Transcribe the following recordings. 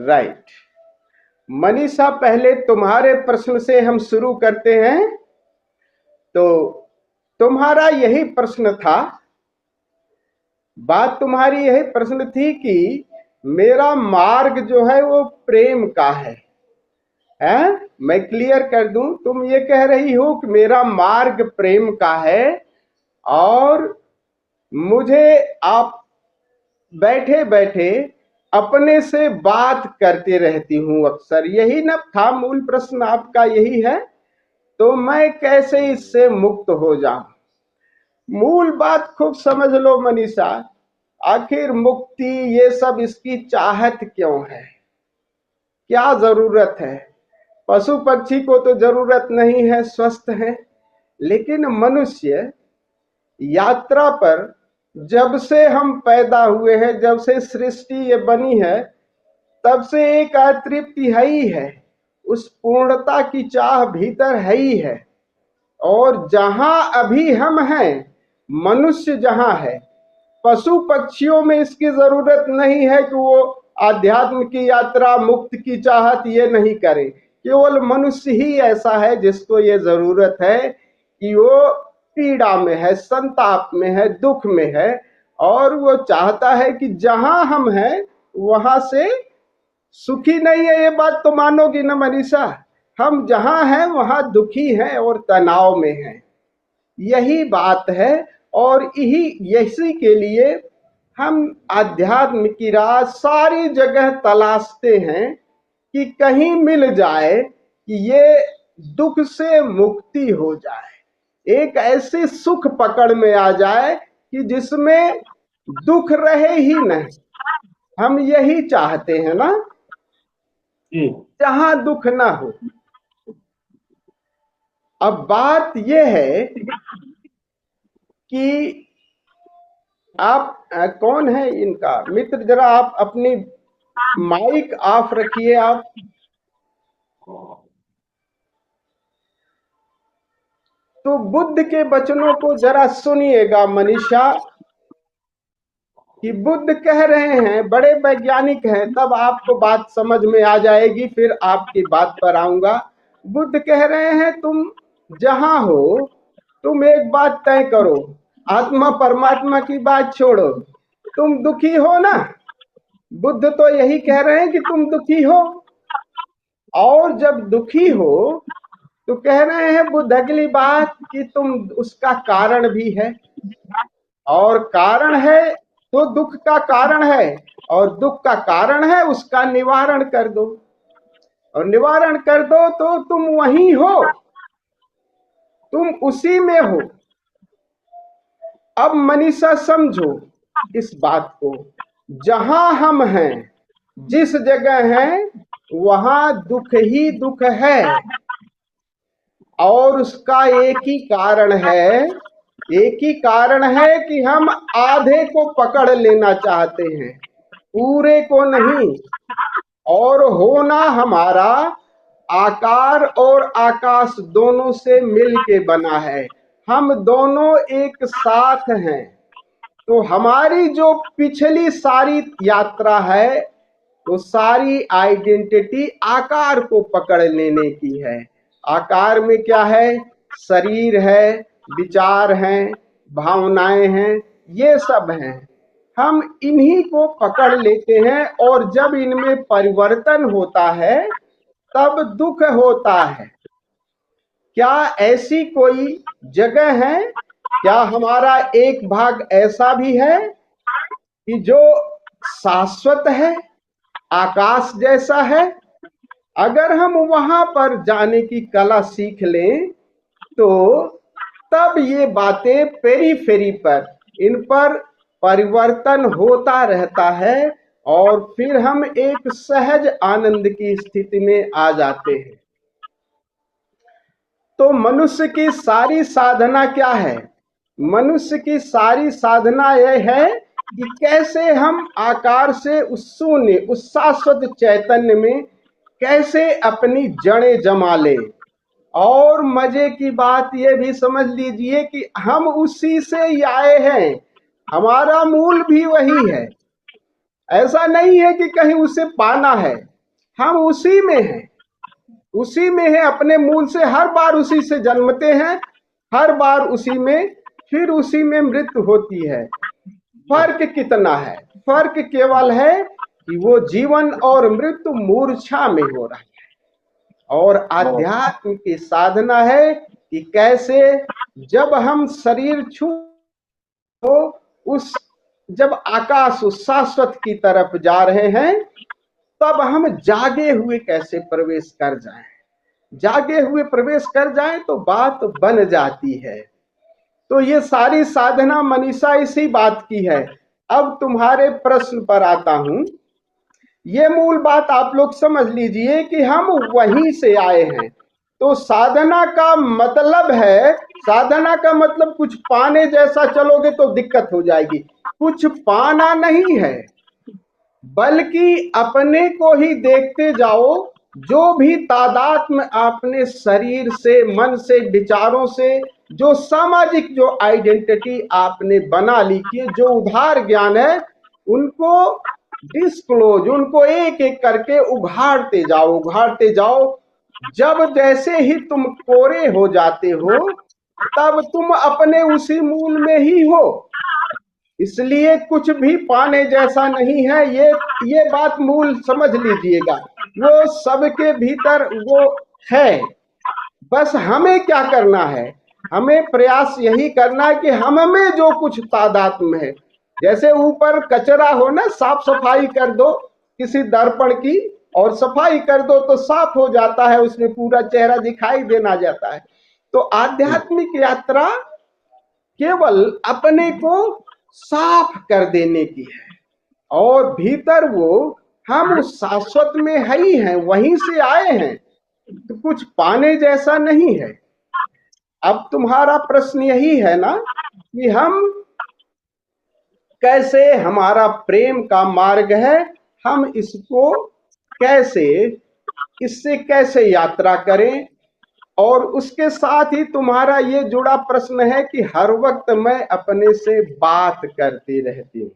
Right. Manisha, पहले तुम्हारे प्रश्न से हम शुरू करते हैं। तो तुम्हारा यही प्रश्न था, बात तुम्हारी यही प्रश्न थी कि मेरा मार्ग जो है वो प्रेम का है। मैं क्लियर कर दूं, तुम ये कह रही हो कि मेरा मार्ग प्रेम का है और मुझे आप बैठे बैठे अपने से बात करते रहती हूं अक्सर। यही ना था मूल प्रश्न आपका, यही है। तो मैं कैसे इससे मुक्त हो जाऊं? मूल बात खूब समझ लो मनीषा, आखिर मुक्ति ये सब इसकी चाहत क्यों है? क्या जरूरत है? पशु पक्षी को तो जरूरत नहीं है, स्वस्थ है। लेकिन मनुष्य यात्रा पर, जब से हम पैदा हुए हैं, जब से सृष्टि ये बनी है, तब से एक अतृप्ति है ही है। उस पूर्णता की चाह भीतर है ही है। और जहां अभी हम हैं, मनुष्य जहां है, पशु पक्षियों में इसकी जरूरत नहीं है कि वो आध्यात्म की यात्रा, मुक्त की चाहत ये नहीं करे। केवल मनुष्य ही ऐसा है जिसको ये जरूरत है कि वो पीड़ा में है, संताप में है, दुख में है, और वो चाहता है कि जहां हम हैं वहां से सुखी नहीं है। ये बात तो मानोगी ना मनीषा? हम जहां हैं वहां दुखी हैं और तनाव में हैं। यही बात है। और इसी के लिए हम आध्यात्म की राह सारी जगह तलाशते हैं कि कहीं मिल जाए कि ये दुख से मुक्ति हो जाए, एक ऐसी सुख पकड़ में आ जाए कि जिसमें दुख रहे ही नहीं। हम यही चाहते हैं ना, जहां दुख ना हो। अब बात यह है कि आप कौन है इनका मित्र? जरा आप अपनी माइक ऑफ रखिए। आप तो बुद्ध के वचनों को जरा सुनिएगा मनीषा, कि बुद्ध कह रहे हैं, बड़े वैज्ञानिक हैं, तब आपको बात समझ में आ जाएगी, फिर आपकी बात पर आऊंगा। बुद्ध कह रहे हैं, तुम जहां हो, तुम एक बात तय करो, आत्मा परमात्मा की बात छोड़ो। तुम दुखी हो ना? बुद्ध तो यही कह रहे हैं कि तुम दुखी हो। और जब दुखी हो तो कह रहे हैं बुद्ध अगली बात कि तुम उसका कारण भी है, और कारण है तो दुख का कारण है, और दुख का कारण है उसका निवारण कर दो, और निवारण कर दो तो तुम वहीं हो, तुम उसी में हो। अब मनीषा समझो इस बात को, जहां हम हैं, जिस जगह हैं, वहां दुख ही दुख है, और उसका एक ही कारण है, एक ही कारण है कि हम आधे को पकड़ लेना चाहते हैं, पूरे को नहीं। और होना हमारा आकार और आकाश दोनों से मिल के बना है, हम दोनों एक साथ हैं। तो हमारी जो पिछली सारी यात्रा है, तो सारी आइडेंटिटी आकार को पकड़ लेने की है। आकार में क्या है? शरीर है, विचार हैं, भावनाएं हैं, ये सब हैं। हम इन्हीं को पकड़ लेते हैं, और जब इनमें परिवर्तन होता है तब दुख होता है। क्या ऐसी कोई जगह है? क्या हमारा एक भाग ऐसा भी है कि जो शाश्वत है, आकाश जैसा है? अगर हम वहां पर जाने की कला सीख लें तो तब ये बातें पेरीफेरी पर, इन पर परिवर्तन होता रहता है, और फिर हम एक सहज आनंद की स्थिति में आ जाते हैं। तो मनुष्य की सारी साधना क्या है? मनुष्य की सारी साधना यह है कि कैसे हम आकार से उस शून्य, उस शाश्वत चैतन्य में कैसे अपनी जड़ें जमा ले। और मजे की बात यह भी समझ लीजिए कि हम उसी से ही आए हैं, हमारा मूल भी वही है। ऐसा नहीं है कि कहीं उसे पाना है, हम उसी में हैं, उसी में है, अपने मूल से हर बार उसी से जन्मते हैं, हर बार उसी में, फिर उसी में मृत्यु होती है। फर्क कितना है? फर्क केवल है कि वो जीवन और मृत्यु मूर्छा में हो रहा है। और आध्यात्म की साधना है कि कैसे जब हम शरीर छू उस जब आकाश उस शाश्वत की तरफ जा रहे हैं, तब हम जागे हुए कैसे प्रवेश कर जाएं। जागे हुए प्रवेश कर जाएं तो बात बन जाती है। तो ये सारी साधना मनीषा इसी बात की है। अब तुम्हारे प्रश्न पर आता हूं। ये मूल बात आप लोग समझ लीजिए कि हम वहीं से आए हैं। तो साधना का मतलब है, साधना का मतलब कुछ पाने जैसा चलोगे तो दिक्कत हो जाएगी। कुछ पाना नहीं है, बल्कि अपने को ही देखते जाओ। जो भी तादात्म्य आपने शरीर से, मन से, विचारों से, जो सामाजिक जो आइडेंटिटी आपने बना ली कि जो उधार ज्ञान है, उनको डिस्क्लोज, उनको एक एक करके उघाड़ते जाओ, उघाड़ते जाओ। जब जैसे ही तुम कोरे हो जाते हो, तब तुम अपने उसी मूल में ही हो। इसलिए कुछ भी पाने जैसा नहीं है। ये बात मूल समझ लीजिएगा, वो सबके भीतर वो है। बस हमें क्या करना है? हमें प्रयास यही करना है कि हम में जो कुछ तादात्म्य है, जैसे ऊपर कचरा हो ना, साफ सफाई कर दो किसी दर्पण की और सफाई कर दो तो साफ हो जाता है, उसमें पूरा चेहरा दिखाई देना जाता है। तो आध्यात्मिक यात्रा केवल अपने को साफ कर देने की है, और भीतर वो हम उस शाश्वत में है ही हैं, वहीं से आए हैं। तो कुछ पाने जैसा नहीं है। अब तुम्हारा प्रश्न यही है ना कि हम कैसे, हमारा प्रेम का मार्ग है, हम इसको कैसे, इससे कैसे यात्रा करें। और उसके साथ ही तुम्हारा ये जुड़ा प्रश्न है कि हर वक्त मैं अपने से बात करती रहती हूँ।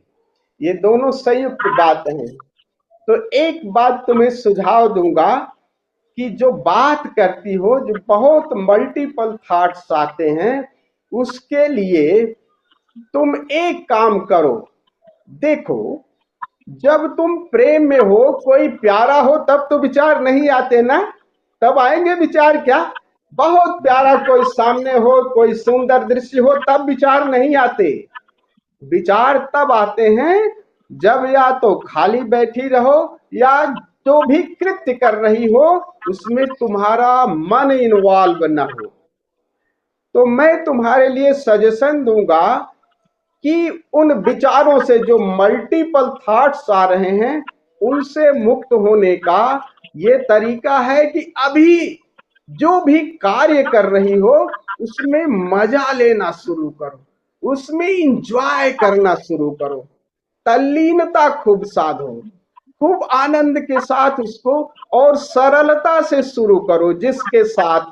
ये दोनों संयुक्त बात है। तो एक बात तुम्हें सुझाव दूंगा कि जो बात करती हो, जो बहुत मल्टीपल थॉट्स आते हैं, उसके लिए तुम एक काम करो। देखो, जब तुम प्रेम में हो, कोई प्यारा हो, तब तो विचार नहीं आते ना। तब आएंगे विचार क्या? बहुत प्यारा कोई सामने हो, कोई सुंदर दृश्य हो, तब विचार नहीं आते। विचार तब आते हैं जब या तो खाली बैठी रहो, या जो भी कृत्य कर रही हो उसमें तुम्हारा मन इन्वॉल्व न हो। तो मैं तुम्हारे लिए सजेशन दूंगा कि उन विचारों से, जो मल्टीपल थॉट्स आ रहे हैं, उनसे मुक्त होने का ये तरीका है कि अभी जो भी कार्य कर रही हो उसमें मजा लेना शुरू करो, उसमें इंजॉय करना शुरू करो, तल्लीनता खूब साधो, खूब आनंद के साथ उसको, और सरलता से शुरू करो। जिसके साथ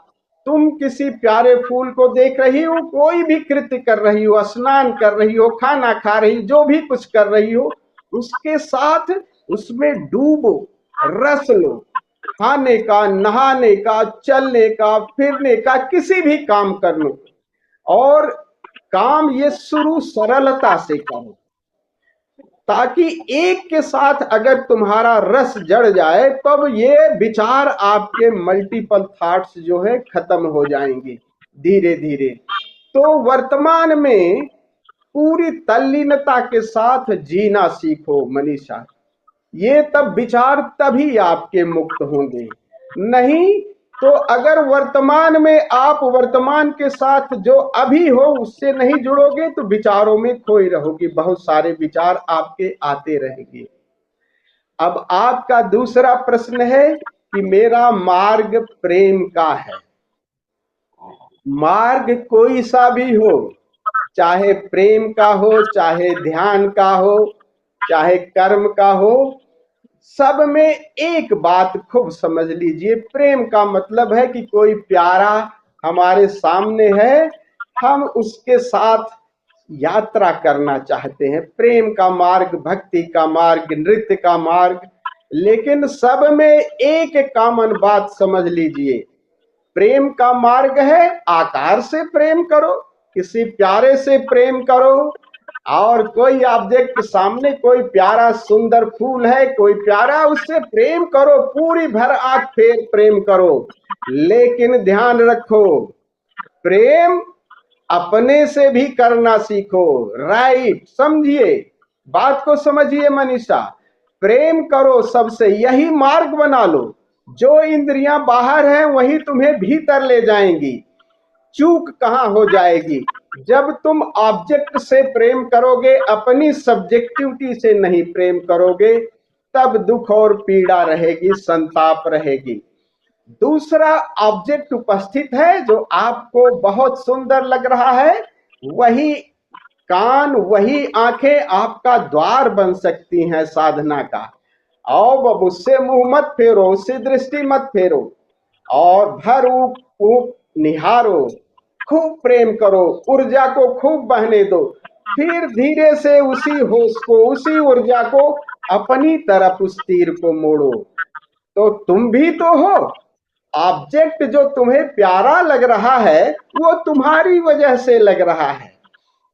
तुम किसी प्यारे फूल को देख रही हो, कोई भी कृत्य कर रही हो, स्नान कर रही हो, खाना खा रही, जो भी कुछ कर रही हो, उसके साथ उसमें डूबो, रस लो। खाने का, नहाने का, चलने का, फिरने का, किसी भी काम कर लो, और काम ये शुरू सरलता से करो, ताकि एक के साथ अगर तुम्हारा रस जड़ जाए, तब ये विचार आपके मल्टीपल थॉट्स जो है खत्म हो जाएंगे धीरे धीरे। तो वर्तमान में पूरी तल्लीनता के साथ जीना सीखो मनीषा। ये तब विचार तभी आपके मुक्त होंगे। नहीं तो अगर वर्तमान में आप वर्तमान के साथ जो अभी हो उससे नहीं जुड़ोगे तो विचारों में खोई रहोगे, बहुत सारे विचार आपके आते रहेंगे। अब आपका दूसरा प्रश्न है कि मेरा मार्ग प्रेम का है। मार्ग कोई सा भी हो, चाहे प्रेम का हो, चाहे ध्यान का हो, चाहे कर्म का हो, सब में एक बात खूब समझ लीजिए। प्रेम का मतलब है कि कोई प्यारा हमारे सामने है, हम उसके साथ यात्रा करना चाहते हैं। प्रेम का मार्ग, भक्ति का मार्ग, नृत्य का मार्ग, लेकिन सब में एक कॉमन बात समझ लीजिए, प्रेम का मार्ग है आकार से प्रेम करो, किसी प्यारे से प्रेम करो, और कोई ऑब्जेक्ट सामने, कोई प्यारा सुंदर फूल है, कोई प्यारा, उससे प्रेम करो, पूरी भर आंख फेर प्रेम करो। लेकिन ध्यान रखो, प्रेम अपने से भी करना सीखो। राइट, समझिए, बात को समझिए मनीषा। प्रेम करो सबसे, यही मार्ग बना लो। जो इंद्रियां बाहर हैं वही तुम्हें भीतर ले जाएंगी। चूक कहां हो जाएगी? जब तुम ऑब्जेक्ट से प्रेम करोगे, अपनी सब्जेक्टिविटी से नहीं प्रेम करोगे, तब दुख और पीड़ा रहेगी, संताप रहेगी। दूसरा ऑब्जेक्ट उपस्थित है जो आपको बहुत सुंदर लग रहा है, वही कान, वही आंखें आपका द्वार बन सकती हैं साधना का। आओ, अब उससे मुंह मत फेरो, उससे दृष्टि मत फेरो, और भर ऊप निहारो, खूब प्रेम करो, ऊर्जा को खूब बहने दो। फिर धीरे से उसी होश को, उसी ऊर्जा को अपनी तरफ, उस तीर को मोड़ो। तो तुम भी तो हो। ऑब्जेक्ट जो तुम्हें प्यारा लग रहा है वो तुम्हारी वजह से लग रहा है।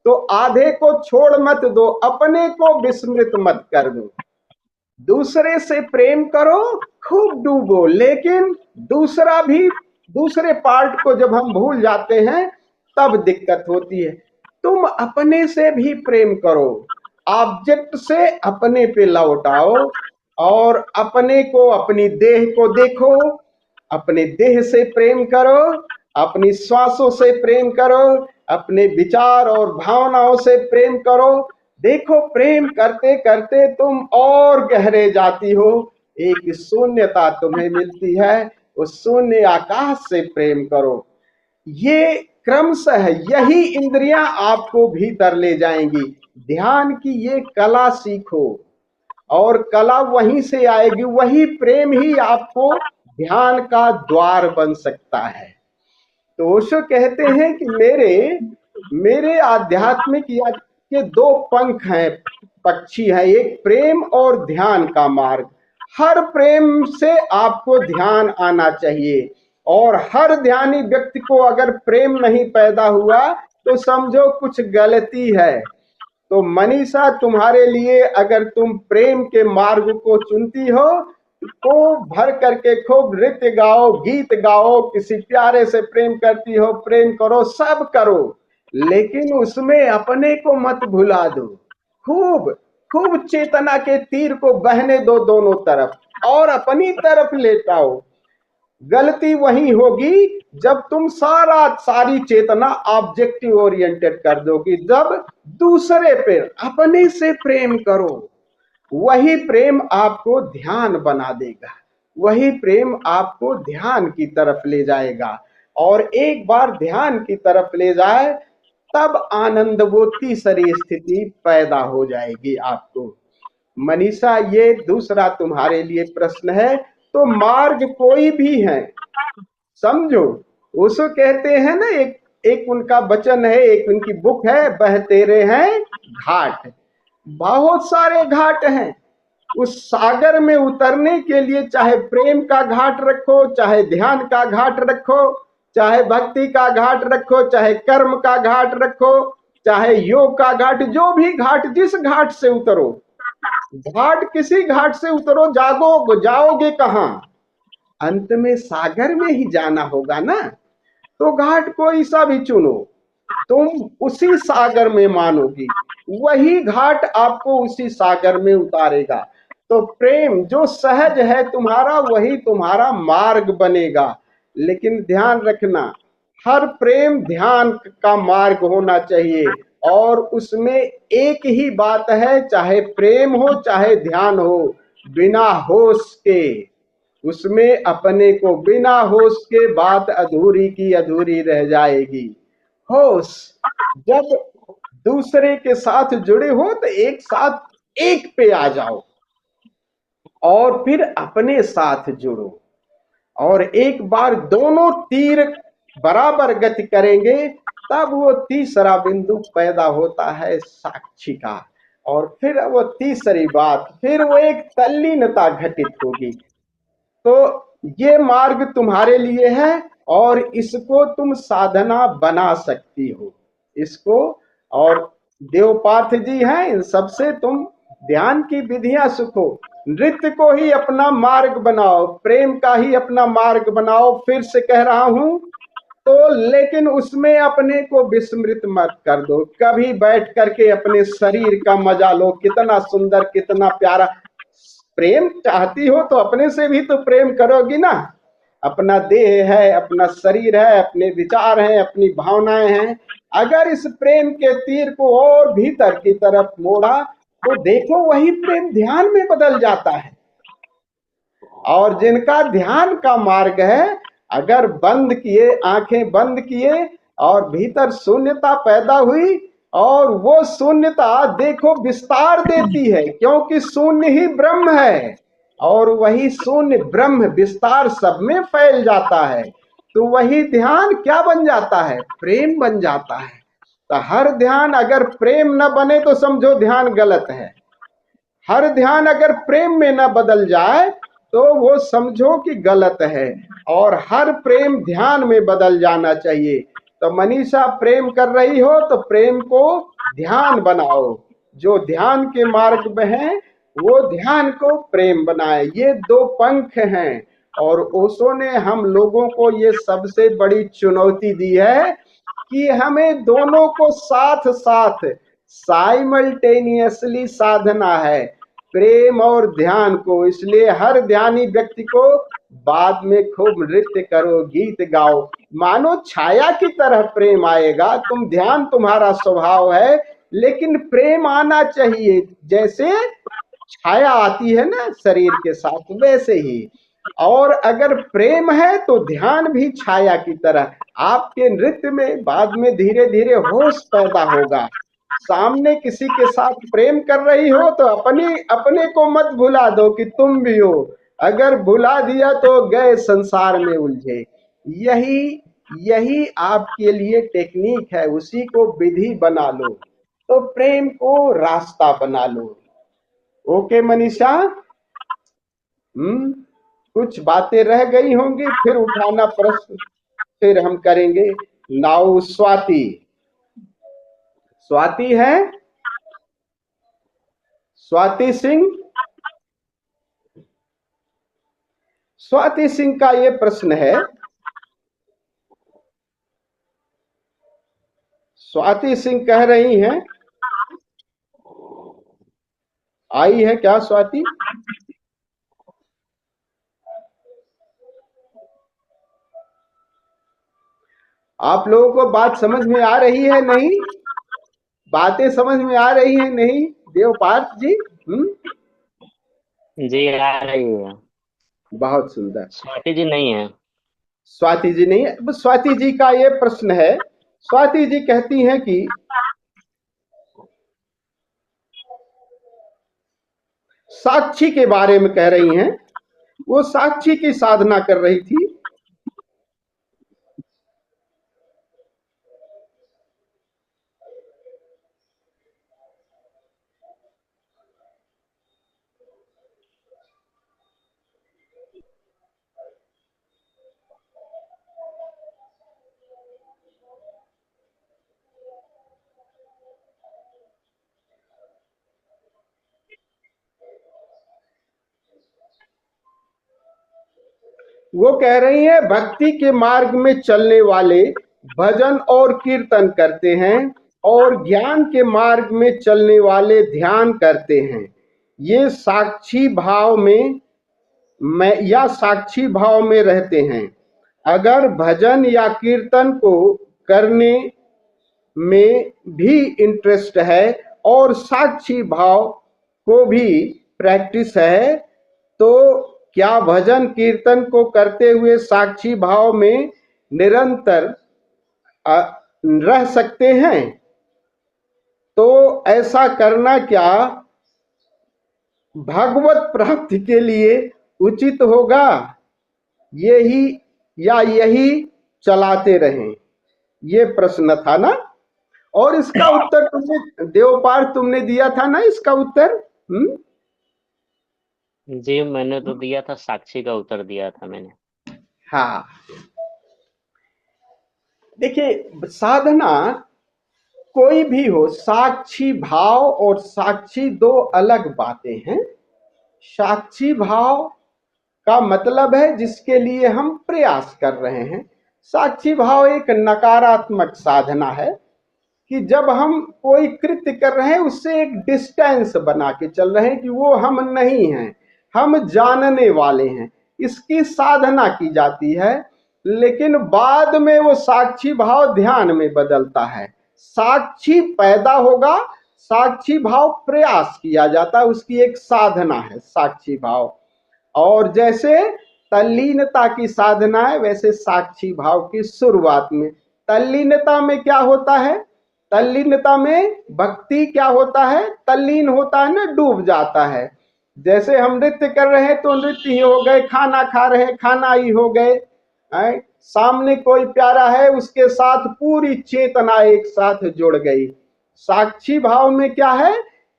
तो आधे को छोड़ मत दो, अपने को विस्मृत मत कर दो। दूसरे से प्रेम करो, खूब डूबो, लेकिन दूसरा भी, दूसरे पार्ट को जब हम भूल जाते हैं तब दिक्कत होती है। तुम अपने से भी प्रेम करो, ऑब्जेक्ट से अपने पे लौट आओ, और अपने को, अपनी देह को देखो, अपने देह से प्रेम करो, अपनी श्वासों से प्रेम करो, अपने विचार और भावनाओं से प्रेम करो। देखो, प्रेम करते करते तुम और गहरे जाती हो, एक शून्यता तुम्हें मिलती है, उस शून्य आकाश से प्रेम करो। ये क्रमशः यही इंद्रियां आपको भीतर ले जाएंगी। ध्यान की ये कला सीखो, और कला वहीं से आएगी, वही प्रेम ही आपको ध्यान का द्वार बन सकता है। तो ओशो कहते हैं कि मेरे मेरे आध्यात्मिक यात्रा के दो पंख हैं, पक्षी हैं, एक प्रेम और ध्यान का मार्ग। हर प्रेम से आपको ध्यान आना चाहिए, और हर ध्यानी व्यक्ति को अगर प्रेम नहीं पैदा हुआ तो समझो कुछ गलती है। तो मनीषा, तुम्हारे लिए, अगर तुम प्रेम के मार्ग को चुनती हो तो भर करके खूब नृत्य गाओ, गीत गाओ, किसी प्यारे से प्रेम करती हो, प्रेम करो, सब करो, लेकिन उसमें अपने को मत भुला दो। खूब खूब चेतना के तीर को बहने दो दोनों तरफ, और अपनी तरफ लेटाओ। गलती वही होगी जब तुम सारी चेतना ऑब्जेक्टिव ओरिएंटेड कर दोगी। जब दूसरे पे, अपने से प्रेम करो, वही प्रेम आपको ध्यान बना देगा, वही प्रेम आपको ध्यान की तरफ ले जाएगा। और एक बार ध्यान की तरफ ले जाए तब आनंद, वो तीसरी स्थिति पैदा हो जाएगी आपको। मनीषा, ये दूसरा तुम्हारे लिए प्रश्न है। तो मार्ग कोई भी है, समझो, उसको कहते हैं ना, एक उनका वचन है, एक उनकी बुक है, बह तेरे हैं घाट। बहुत सारे घाट हैं। उस सागर में उतरने के लिए चाहे प्रेम का घाट रखो, चाहे ध्यान का घाट रखो, चाहे भक्ति का घाट रखो, चाहे कर्म का घाट रखो, चाहे योग का घाट, जो भी घाट, जिस घाट से उतरो, घाट किसी घाट से उतरो, जाओगे कहां? अंत में सागर में ही जाना होगा ना। तो घाट कोई सा भी चुनो, तुम उसी सागर में मानोगी, वही घाट आपको उसी सागर में उतारेगा। तो प्रेम जो सहज है तुम्हारा, वही तुम्हारा मार्ग बनेगा। लेकिन ध्यान रखना, हर प्रेम ध्यान का मार्ग होना चाहिए, और उसमें एक ही बात है, चाहे प्रेम हो चाहे ध्यान हो, बिना होश के, उसमें अपने को, बिना होश के बात अधूरी की अधूरी रह जाएगी। होश, जब दूसरे के साथ जुड़े हो तो एक साथ एक पे आ जाओ, और फिर अपने साथ जुड़ो, और एक बार दोनों तीर बराबर गति करेंगे, तब वो तीसरा बिंदु पैदा होता है, साक्षी का। और फिर वो तीसरी बात, फिर वो एक तल्लीनता घटित होगी। तो ये मार्ग तुम्हारे लिए है और इसको तुम साधना बना सकती हो इसको। और देवपार्थ जी हैं, इन सबसे तुम ध्यान की विधियां सीखो, नृत्य को ही अपना मार्ग बनाओ, प्रेम का ही अपना मार्ग बनाओ। फिर से कह रहा हूं, तो लेकिन उसमें अपने को विस्मृत मत कर दो। कभी बैठ करके अपने शरीर का मजा लो, कितना सुंदर कितना प्यारा। प्रेम चाहती हो तो अपने से भी तो प्रेम करोगी ना। अपना देह है, अपना शरीर है, अपने विचार हैं, अपनी भावनाएं हैं। अगर इस प्रेम के तीर को और भीतर की तरफ मोड़ा तो देखो वही प्रेम ध्यान में बदल जाता है। और जिनका ध्यान का मार्ग है, अगर बंद किए, आंखें बंद किए और भीतर शून्यता पैदा हुई, और वो शून्यता देखो विस्तार देती है, क्योंकि शून्य ही ब्रह्म है और वही शून्य ब्रह्म विस्तार सब में फैल जाता है। तो वही ध्यान क्या बन जाता है? प्रेम बन जाता है। तो हर ध्यान अगर प्रेम न बने तो समझो ध्यान गलत है। हर ध्यान अगर प्रेम में न बदल जाए तो वो समझो कि गलत है। और हर प्रेम ध्यान में बदल जाना चाहिए। तो मनीषा प्रेम कर रही हो तो प्रेम को ध्यान बनाओ। जो ध्यान के मार्ग में है वो ध्यान को प्रेम बनाए। ये दो पंख हैं। और ओशो ने हम लोगों को ये सबसे बड़ी चुनौती दी है कि हमें दोनों को साथ साथ साइमल्टेनियसली साधना है, प्रेम और ध्यान को। इसलिए हर ध्यानी व्यक्ति को बाद में खूब नृत्य करो, गीत गाओ, मानो छाया की तरह प्रेम आएगा। तुम ध्यान तुम्हारा स्वभाव है, लेकिन प्रेम आना चाहिए। जैसे छाया आती है ना शरीर के साथ, वैसे ही। और अगर प्रेम है तो ध्यान भी छाया की तरह आपके नृत्य में बाद में धीरे धीरे होश पैदा होगा। सामने किसी के साथ प्रेम कर रही हो तो अपने को मत भुला दो कि तुम भी हो। अगर भुला दिया तो गए संसार में उलझे। यही यही आपके लिए टेक्निक है, उसी को विधि बना लो। तो प्रेम को रास्ता बना लो। ओके मनीषा? कुछ बातें रह गई होंगी, फिर उठाना प्रश्न, फिर हम करेंगे। नाउ स्वाति। स्वाति है? स्वाति सिंह। स्वाति सिंह का ये प्रश्न है। स्वाति सिंह कह रही हैं, आई है क्या स्वाति? आप लोगों को बात समझ में आ रही है नहीं? बातें समझ में आ रही है नहीं देवपार्थ जी? जी आ रही है। बहुत सुंदर। स्वाति जी नहीं है। स्वाति जी नहीं है। स्वाति जी का ये प्रश्न है। स्वाति जी कहती हैं कि साक्षी के बारे में कह रही हैं। वो साक्षी की साधना कर रही थी। वो कह रही है भक्ति के मार्ग में चलने वाले भजन और कीर्तन करते हैं और ज्ञान के मार्ग में चलने वाले ध्यान करते हैं। ये साक्षी भाव में साक्षी भाव में रहते हैं। अगर भजन या कीर्तन को करने में भी इंटरेस्ट है और साक्षी भाव को भी प्रैक्टिस है, तो क्या भजन कीर्तन को करते हुए साक्षी भाव में निरंतर रह सकते हैं? तो ऐसा करना क्या भगवत प्राप्ति के लिए उचित होगा? यही चलाते रहें? ये प्रश्न था ना। और इसका उत्तर तुमने देवपाल तुमने दिया था ना इसका उत्तर। जी मैंने तो दिया था, साक्षी का उत्तर दिया था मैंने। हाँ, देखिए साधना कोई भी हो, साक्षी भाव और साक्षी दो अलग बातें हैं। साक्षी भाव का मतलब है जिसके लिए हम प्रयास कर रहे हैं। साक्षी भाव एक नकारात्मक साधना है कि जब हम कोई कृत्य कर रहे हैं उससे एक डिस्टेंस बना के चल रहे हैं कि वो हम नहीं हैं, हम जानने वाले हैं, इसकी साधना की जाती है। लेकिन बाद में वो साक्षी भाव ध्यान में बदलता है, साक्षी पैदा होगा, साक्षी भाव प्रयास किया जाता है, उसकी एक साधना है साक्षी भाव। और जैसे तल्लीनता की साधना है वैसे साक्षी भाव की शुरुआत में, तल्लीनता में क्या होता है, तल्लीनता में भक्ति क्या होता है, तल्लीन होता है ना, डूब जाता है। जैसे हम नृत्य कर रहे हैं तो नृत्य ही हो गए, खाना खा रहे हैं खाना ही हो गए, सामने कोई प्यारा है उसके साथ पूरी चेतना एक साथ जुड़ गई। साक्षी भाव में क्या है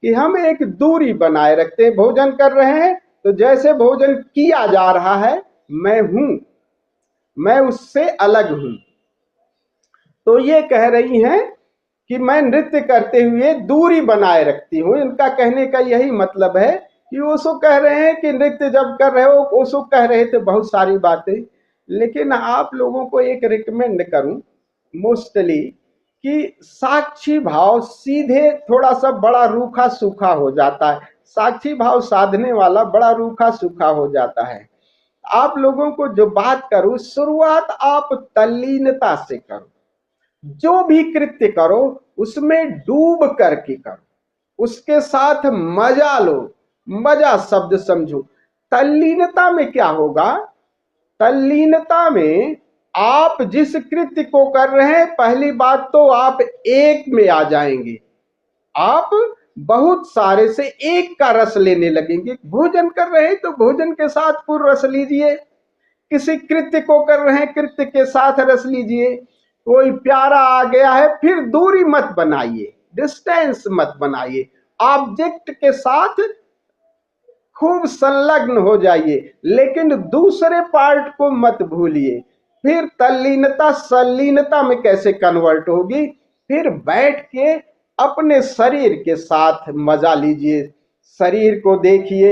कि हम एक दूरी बनाए रखते हैं, भोजन कर रहे हैं तो जैसे भोजन किया जा रहा है मैं हूं, मैं उससे अलग हूं। तो ये कह रही हैं कि मैं नृत्य करते हुए दूरी बनाए रखती हूं। इनका कहने का यही मतलब है कि ओशो कह रहे हैं कि नृत्य जब कर रहे हो, ओशो कह रहे थे बहुत सारी बातें, लेकिन आप लोगों को एक रिकमेंड करूं मोस्टली कि साक्षी भाव सीधे थोड़ा सा बड़ा रूखा सूखा हो जाता है, साक्षी भाव साधने वाला बड़ा रूखा सूखा हो जाता है। आप लोगों को जो बात करूं, शुरुआत आप तल्लीनता से करो, जो भी कृत्य करो उसमें डूब करके करो, उसके साथ मजा लो, मजा शब्द समझो। तल्लीनता में क्या होगा, तल्लीनता में आप जिस कृत्य को कर रहे हैं पहली बात तो आप एक में आ जाएंगे, आप बहुत सारे से एक का रस लेने लगेंगे। भोजन कर रहे हैं तो भोजन के साथ पूर्ण रस लीजिए, किसी कृत्य को कर रहे हैं कृत्य के साथ रस लीजिए, कोई प्यारा आ गया है फिर दूरी मत बनाइए, डिस्टेंस मत बनाइए, ऑब्जेक्ट के साथ खूब संलग्न हो जाइए लेकिन दूसरे पार्ट को मत भूलिए। फिर तल्लीनता सल्लीनता में कैसे कन्वर्ट होगी, फिर बैठ के अपने शरीर के साथ मजा लीजिए, शरीर को देखिए,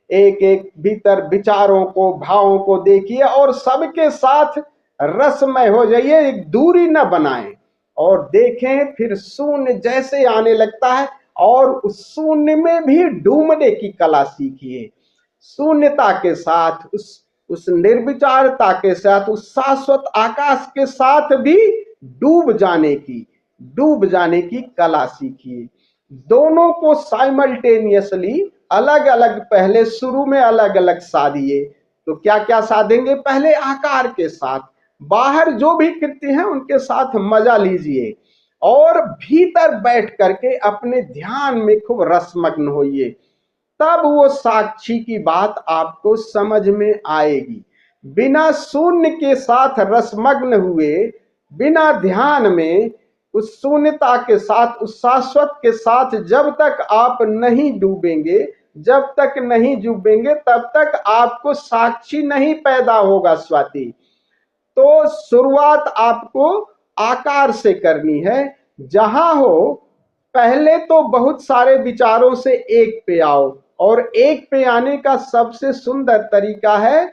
एक एक भीतर विचारों को भावों को देखिए और सबके साथ रसमय हो जाइए, एक दूरी न बनाएं और देखें। फिर शून्य जैसे आने लगता है और उस शून्य में भी डूबने की कला सीखिए, शून्यता के साथ उस निर्विचारता के साथ उस शाश्वत आकाश के साथ भी डूब जाने की कला सीखिए। दोनों को साइमल्टेनियसली अलग अलग, पहले शुरू में अलग अलग साधिए। तो क्या क्या साधेंगे, पहले आकार के साथ, बाहर जो भी कृत्य हैं उनके साथ मजा लीजिए और भीतर बैठ करके अपने ध्यान में खूब रसमग्न होइए, तब वो साक्षी की बात आपको समझ में आएगी। बिना शून्य के साथ रसमग्न हुए, बिना ध्यान में उस शून्यता के साथ उस शाश्वत के साथ जब तक आप नहीं डूबेंगे, जब तक नहीं डूबेंगे तब तक आपको साक्षी नहीं पैदा होगा स्वाति। तो शुरुआत आपको आकार से करनी है, जहां हो पहले तो बहुत सारे विचारों से एक पे आओ, और एक पे आने का सबसे सुंदर तरीका है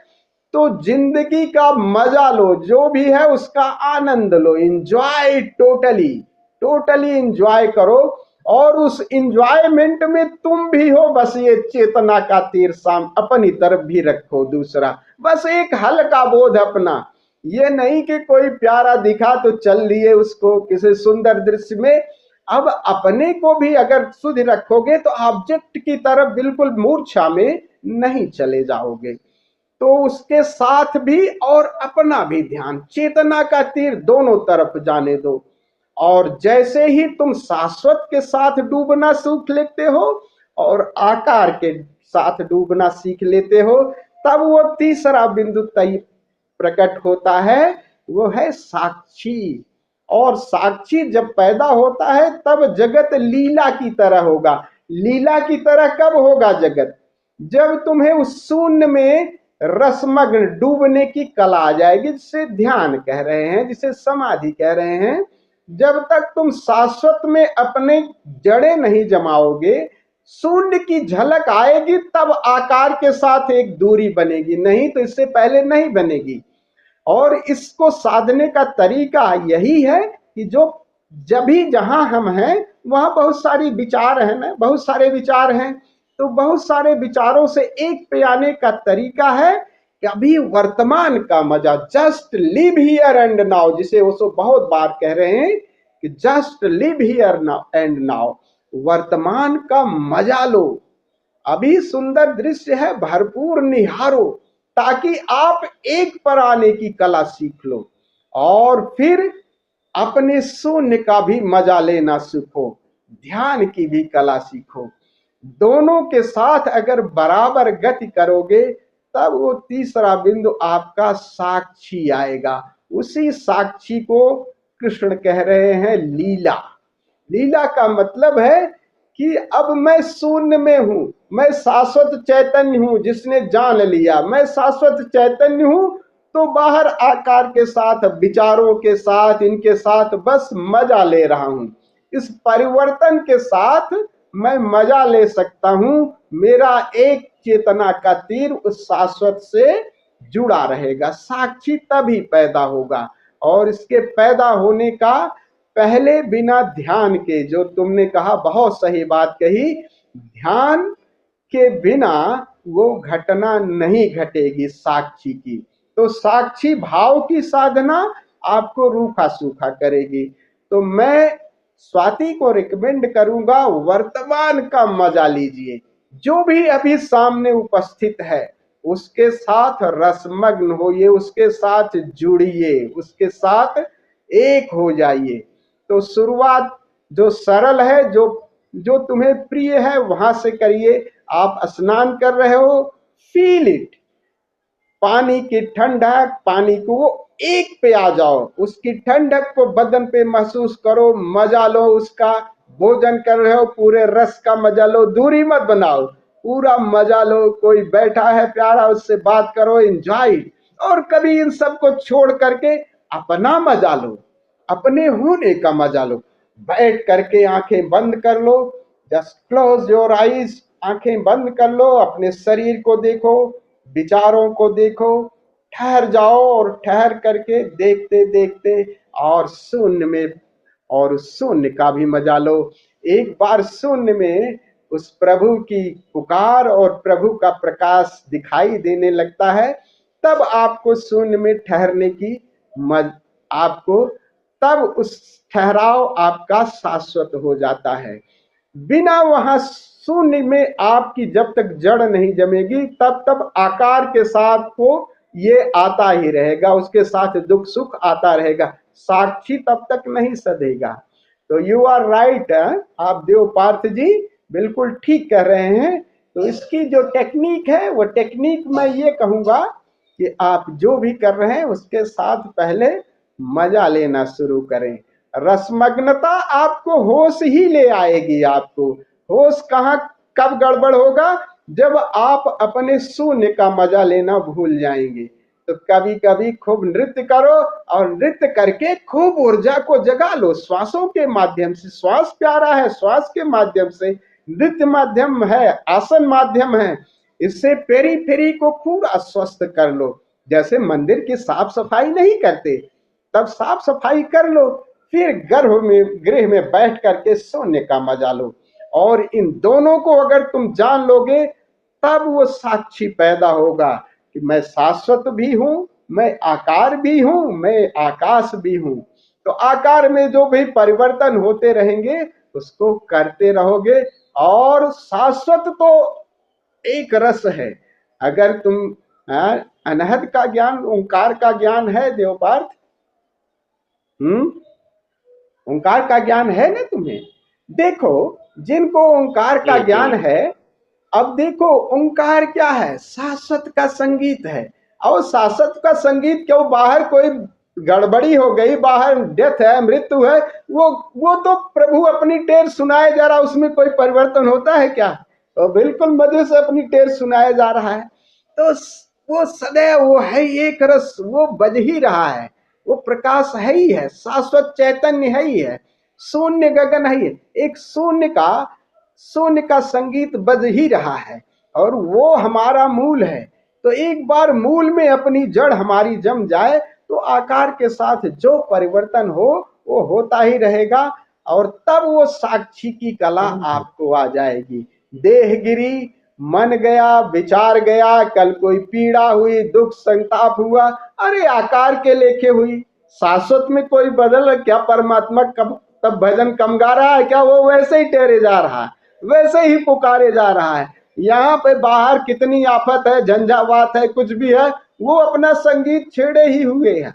तो जिंदगी का मजा लो, जो भी है उसका आनंद लो, इंजॉय, टोटली टोटली इंजॉय करो। और उस इंजॉयमेंट में तुम भी हो, बस ये चेतना का तीर साम अपनी तरफ भी रखो, दूसरा बस एक हल्का बोध अपना, ये नहीं कि कोई प्यारा दिखा तो चल लिए उसको किसी सुंदर दृश्य में, अब अपने को भी अगर शुद्ध रखोगे तो ऑब्जेक्ट की तरफ बिल्कुल मूर्छा में नहीं चले जाओगे। तो उसके साथ भी और अपना भी ध्यान, चेतना का तीर दोनों तरफ जाने दो। और जैसे ही तुम शाश्वत के साथ डूबना सीख लेते हो और आकार के साथ डूबना सीख लेते हो, तब वो तीसरा बिंदु तय प्रकट होता है, वो है साक्षी। और साक्षी जब पैदा होता है तब जगत लीला की तरह होगा। लीला की तरह कब होगा जगत? जब तुम्हें उस शून्य में रसमग्न डूबने की कला आ जाएगी, जिसे ध्यान कह रहे हैं, जिसे समाधि कह रहे हैं। जब तक तुम शाश्वत में अपने जड़े नहीं जमाओगे, शून्य की झलक आएगी तब आकार के साथ एक दूरी बनेगी, नहीं तो इससे पहले नहीं बनेगी। और इसको साधने का तरीका यही है कि जो जब भी जहां हम हैं वहां बहुत सारी विचार है ना, बहुत सारे विचार हैं, तो बहुत सारे विचारों से एक पे आने का तरीका है कि अभी वर्तमान का मजा, just live here and now, जिसे वो सो बहुत बार कह रहे हैं कि just live here now and now, वर्तमान का मजा लो। अभी सुंदर दृश्य है, भरपूर निहारो, ताकि आप एक पर आने की कला सीख लो और फिर अपने शून्य का भी मजा लेना सीखो, ध्यान की भी कला सीखो। दोनों के साथ अगर बराबर गति करोगे तब वो तीसरा बिंदु आपका साक्षी आएगा। उसी साक्षी को कृष्ण कह रहे हैं लीला। लीला का मतलब है कि अब मैं शून्य में हूं, मैं शाश्वत चैतन्य हूं। जिसने जान लिया मैं शाश्वत चैतन्य हूं, तो बाहर आकार के साथ, विचारों के साथ, इनके साथ बस मजा ले रहा हूं। इस परिवर्तन के साथ मैं मजा ले सकता हूं। मेरा एक चेतना का तीर उस शाश्वत से जुड़ा रहेगा। साक्षी तभी पैदा होगा। और इसके पैदा होने का पहले बिना ध्यान के, जो तुमने कहा बहुत सही बात कही, ध्यान के बिना वो घटना नहीं घटेगी साक्षी की। तो साक्षी भाव की साधना आपको रूखा सूखा करेगी। तो मैं स्वाति को रिकमेंड करूंगा, वर्तमान का मजा लीजिए। जो भी अभी सामने उपस्थित है उसके साथ रसमग्न होइए, उसके साथ जुड़िए, उसके साथ एक हो जाइए। तो शुरुआत जो सरल है, जो तुम्हें प्रिय है वहां से करिए। आप स्नान कर रहे हो, फील इट, पानी की ठंडक, पानी को एक पे आ जाओ, उसकी ठंडक को बदन पे महसूस करो, मजा लो उसका। भोजन कर रहे हो, पूरे रस का मजा लो, दूरी मत बनाओ, पूरा मजा लो। कोई बैठा है प्यारा, उससे बात करो, एंजॉय। और कभी इन सब को छोड़ करके अपना मजा लो, अपने होने का मजा लो। बैठ करके आंखें बंद कर लो, जस्ट क्लोज योर आईज, आंखें बंद कर लो, अपने शरीर को देखो, विचारों को देखो, ठहर जाओ और ठहर करके देखते देखते और शून्य में, और शून्य का भी मजा लो। एक बार शून्य में उस प्रभु की पुकार और प्रभु का प्रकाश दिखाई देने लगता है, तब आपको शून्य में ठहरने की आपको तब उस ठहराव आपका शाश्वत हो जाता है। बिना वहां शून्य में आपकी जब तक जड़ नहीं जमेगी, तब तब आकार के साथ को ये आता ही रहेगा, उसके साथ दुख सुख आता रहेगा, साक्षी तब तक नहीं सधेगा। तो यू आर राइट, आप देवपार्थ जी बिल्कुल ठीक कह रहे हैं। तो इसकी जो टेक्निक है, वो टेक्निक मैं ये कहूंगा कि आप जो भी कर रहे हैं उसके साथ पहले मजा लेना शुरू करें। रसमग्नता आपको होश ही ले आएगी। आपको होश कहाँ कब गड़बड़ होगा? जब आप अपने शून्य का मजा लेना भूल जाएंगे। तो कभी कभी खूब नृत्य करो और नृत्य करके खूब ऊर्जा को जगा लो, श्वासों के माध्यम से। श्वास प्यारा है, श्वास के माध्यम से। नृत्य माध्यम है, आसन माध्यम है, इससे पेरी को पूरा स्वस्थ कर लो। जैसे मंदिर की साफ सफाई नहीं करते, तब साफ सफाई कर लो, फिर गृह में बैठ करके सोने का मजा लो। और इन दोनों को अगर तुम जान लोगे, तब वो साक्षी पैदा होगा कि मैं शाश्वत भी हूं, मैं आकार भी हूं, मैं आकाश भी हूं। तो आकार में जो भी परिवर्तन होते रहेंगे उसको करते रहोगे। और शाश्वत तो एक रस है। अगर तुम अनहद का ज्ञान, ओंकार का ज्ञान है देवपार्थ? ओंकार का ज्ञान है ना तुम्हें? देखो, जिनको ओंकार का ज्ञान है, अब देखो ओंकार क्या है? शाश्वत का संगीत है। और शाश्वत का संगीत क्यों, बाहर कोई गड़बड़ी हो गई, बाहर डेथ है, मृत्यु है, वो तो प्रभु अपनी टेर सुनाए जा रहा, उसमें कोई परिवर्तन होता है क्या? तो बिल्कुल मधुर से अपनी टेर सुनाया जा रहा है। तो वो सदैव वो है एक रस, वो बज ही रहा है, वो प्रकाश है ही है, शाश्वत चैतन्य है ही है, शून्य गगन है ही, एक शून्य का संगीत बज ही रहा है, और वो हमारा मूल है। तो एक बार मूल में अपनी जड़ हमारी जम जाए तो आकार के साथ जो परिवर्तन हो वो होता ही रहेगा, और तब वो साक्षी की कला आपको आ जाएगी। देह गिरी, मन गया, विचार गया, कल कोई पीड़ा हुई, दुख संताप हुआ, अरे आकार के लेखे हुई, शाश्वत में कोई बदल क्या? परमात्मा कब तब भजन कम गा रहा है क्या? वो वैसे ही टेरे जा रहा है, वैसे ही पुकारे जा रहा है। यहाँ पे बाहर कितनी आफत है, झंझावात है, कुछ भी है, वो अपना संगीत छेड़े ही हुए हैं।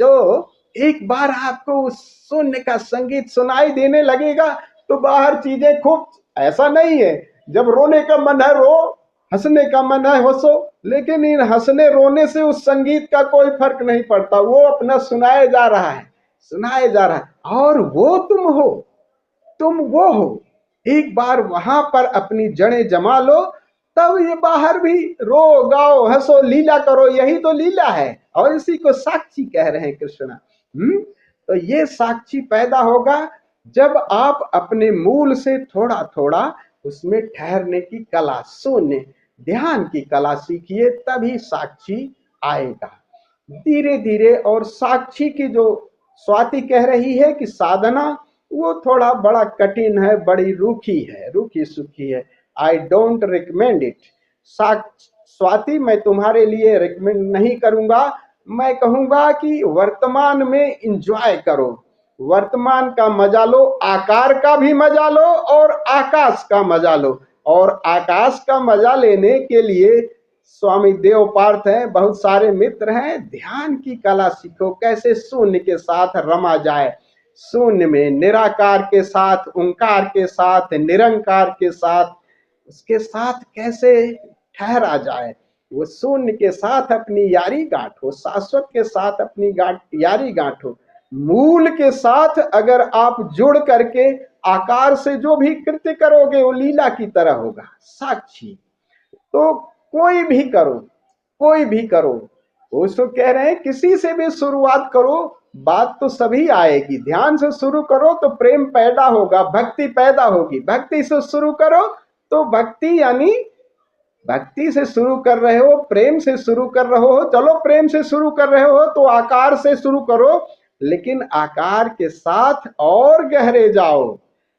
जो एक बार आपको उस शून्य का संगीत सुनाई देने लगेगा तो बाहर चीजें खूब, ऐसा नहीं है जब रोने का मन है रो, हंसने का मन है हंसो, लेकिन इन हंसने रोने से उस संगीत का कोई फर्क नहीं पड़ता, वो अपना सुनाए जा रहा है, सुनाए जा रहा है, और वो तुम हो, तुम वो हो। एक बार वहां पर अपनी जड़ें जमा लो, तब ये बाहर भी रो गाओ हंसो लीला करो, यही तो लीला है, और इसी को साक्षी कह रहे हैं कृष्ण। तो ये साक्षी पैदा होगा जब आप अपने मूल से थोड़ा थोड़ा उसमें ठहरने की कला, शून्य ध्यान की कला सीखिए, तभी साक्षी आएगा धीरे धीरे। और साक्षी की जो स्वाति कह रही है कि साधना, वो थोड़ा बड़ा कठिन है, बड़ी रूखी है, रूखी सूखी है। I don't recommend it. Swati मैं तुम्हारे लिए रिकमेंड नहीं करूंगा। मैं कहूंगा कि वर्तमान में एंजॉय करो, वर्तमान का मजा लो, आकार का भी मजा लो और आकाश का मजा लो। और आकाश का मजा लेने के लिए स्वामी देवपार्थ हैं, बहुत सारे मित्र हैं। ध्यान की कला सीखो, कैसे शून्य के साथ रमा जाए, शून्य में निराकार के साथ, ओंकार के साथ, निरंकार के साथ, उसके साथ कैसे ठहरा जाए। वो शून्य के साथ अपनी यारी गांठो, शाश्वत के साथ अपनी यारी गांठो। मूल के साथ अगर आप जुड़ करके आकार से जो भी कृत्य करोगे वो लीला की तरह होगा, साक्षी। तो कोई भी करो, कोई भी करो, उसको कह रहे हैं किसी से भी शुरुआत करो, बात तो सभी आएगी। ध्यान से शुरू करो तो प्रेम पैदा होगा, भक्ति पैदा होगी। भक्ति से शुरू करो तो भक्ति, यानी भक्ति से शुरू कर रहे हो, प्रेम से शुरू कर रहे हो, चलो प्रेम से शुरू कर रहे हो तो आकार से शुरू करो, लेकिन आकार के साथ और गहरे जाओ।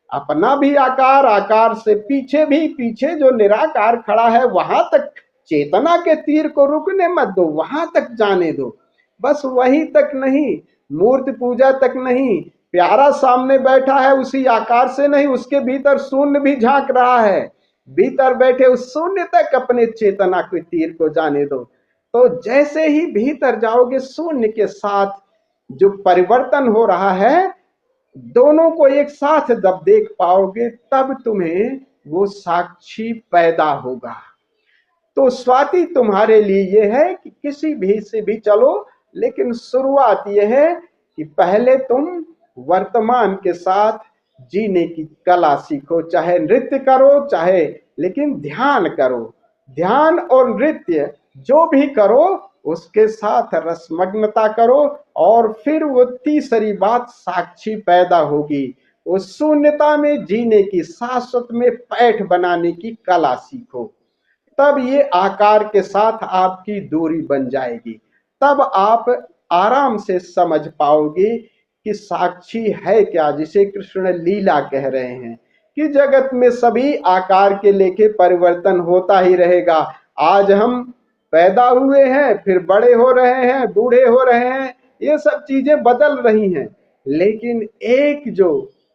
अपना भी आकार, आकार से पीछे भी, पीछे जो निराकार खड़ा है वहां तक चेतना के तीर को रुकने मत दो, वहां तक जाने दो। बस वही तक नहीं, मूर्ति पूजा तक नहीं, प्यारा सामने बैठा है उसी आकार से नहीं, उसके भीतर शून्य भी झांक रहा है, भीतर बैठे उस शून्य तक अपने चेतना के तीर को जाने दो। तो जैसे ही भीतर जाओगे शून्य के साथ जो परिवर्तन हो रहा है, दोनों को एक साथ जब देख पाओगे तब तुम्हें वो साक्षी पैदा होगा। तो स्वाति तुम्हारे लिए ये है कि किसी भी से भी चलो, लेकिन शुरुआत ये है कि पहले तुम वर्तमान के साथ जीने की कला सीखो, चाहे नृत्य करो, चाहे, लेकिन ध्यान करो। ध्यान और नृत्य जो भी करो उसके साथ रसमग्नता करो, और फिर वो तीसरी बात साक्षी पैदा होगी। उस शून्यता में जीने की, शाश्वत में पैठ बनाने की कला सीखो, तब ये आकार के साथ आपकी दूरी बन जाएगी। तब आप आराम से समझ पाओगे कि साक्षी है क्या, जिसे कृष्ण लीला कह रहे हैं कि जगत में सभी आकार के लेके परिवर्तन होता ही रहेगा। आज हम पैदा हुए हैं, फिर बड़े हो रहे हैं, बूढ़े हो रहे हैं, ये सब चीजें बदल रही हैं, लेकिन एक जो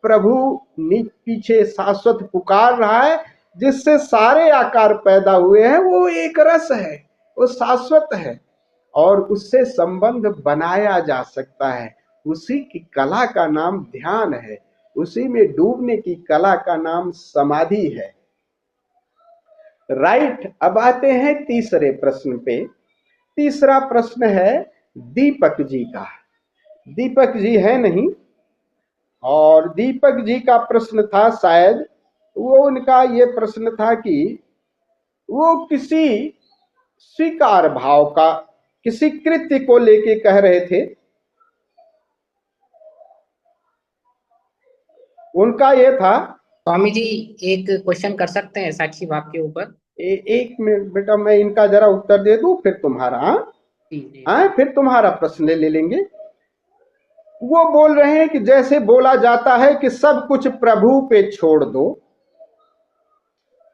प्रभु पीछे शाश्वत पुकार रहा है, जिससे सारे आकार पैदा हुए हैं, वो एक रस है, वो शाश्वत है, और उससे संबंध बनाया जा सकता है। उसी की कला का नाम ध्यान है, उसी में डूबने की कला का नाम समाधि है। राइट। अब आते हैं तीसरे प्रश्न पे। तीसरा प्रश्न है दीपक जी का। दीपक जी है नहीं, और दीपक जी का प्रश्न था शायद, वो उनका ये प्रश्न था कि वो किसी स्वीकार भाव का किसी कृत्य को लेके कह रहे थे। उनका ये था। स्वामी जी, एक क्वेश्चन कर सकते हैं साक्षी भाव के ऊपर? एक मिनट बेटा, मैं इनका जरा उत्तर दे दूं, फिर तुम्हारा। हाँ जी जी। हाँ, फिर तुम्हारा प्रश्न ले लेंगे। वो बोल रहे हैं कि जैसे बोला जाता है कि सब कुछ प्रभु पे छोड़ दो,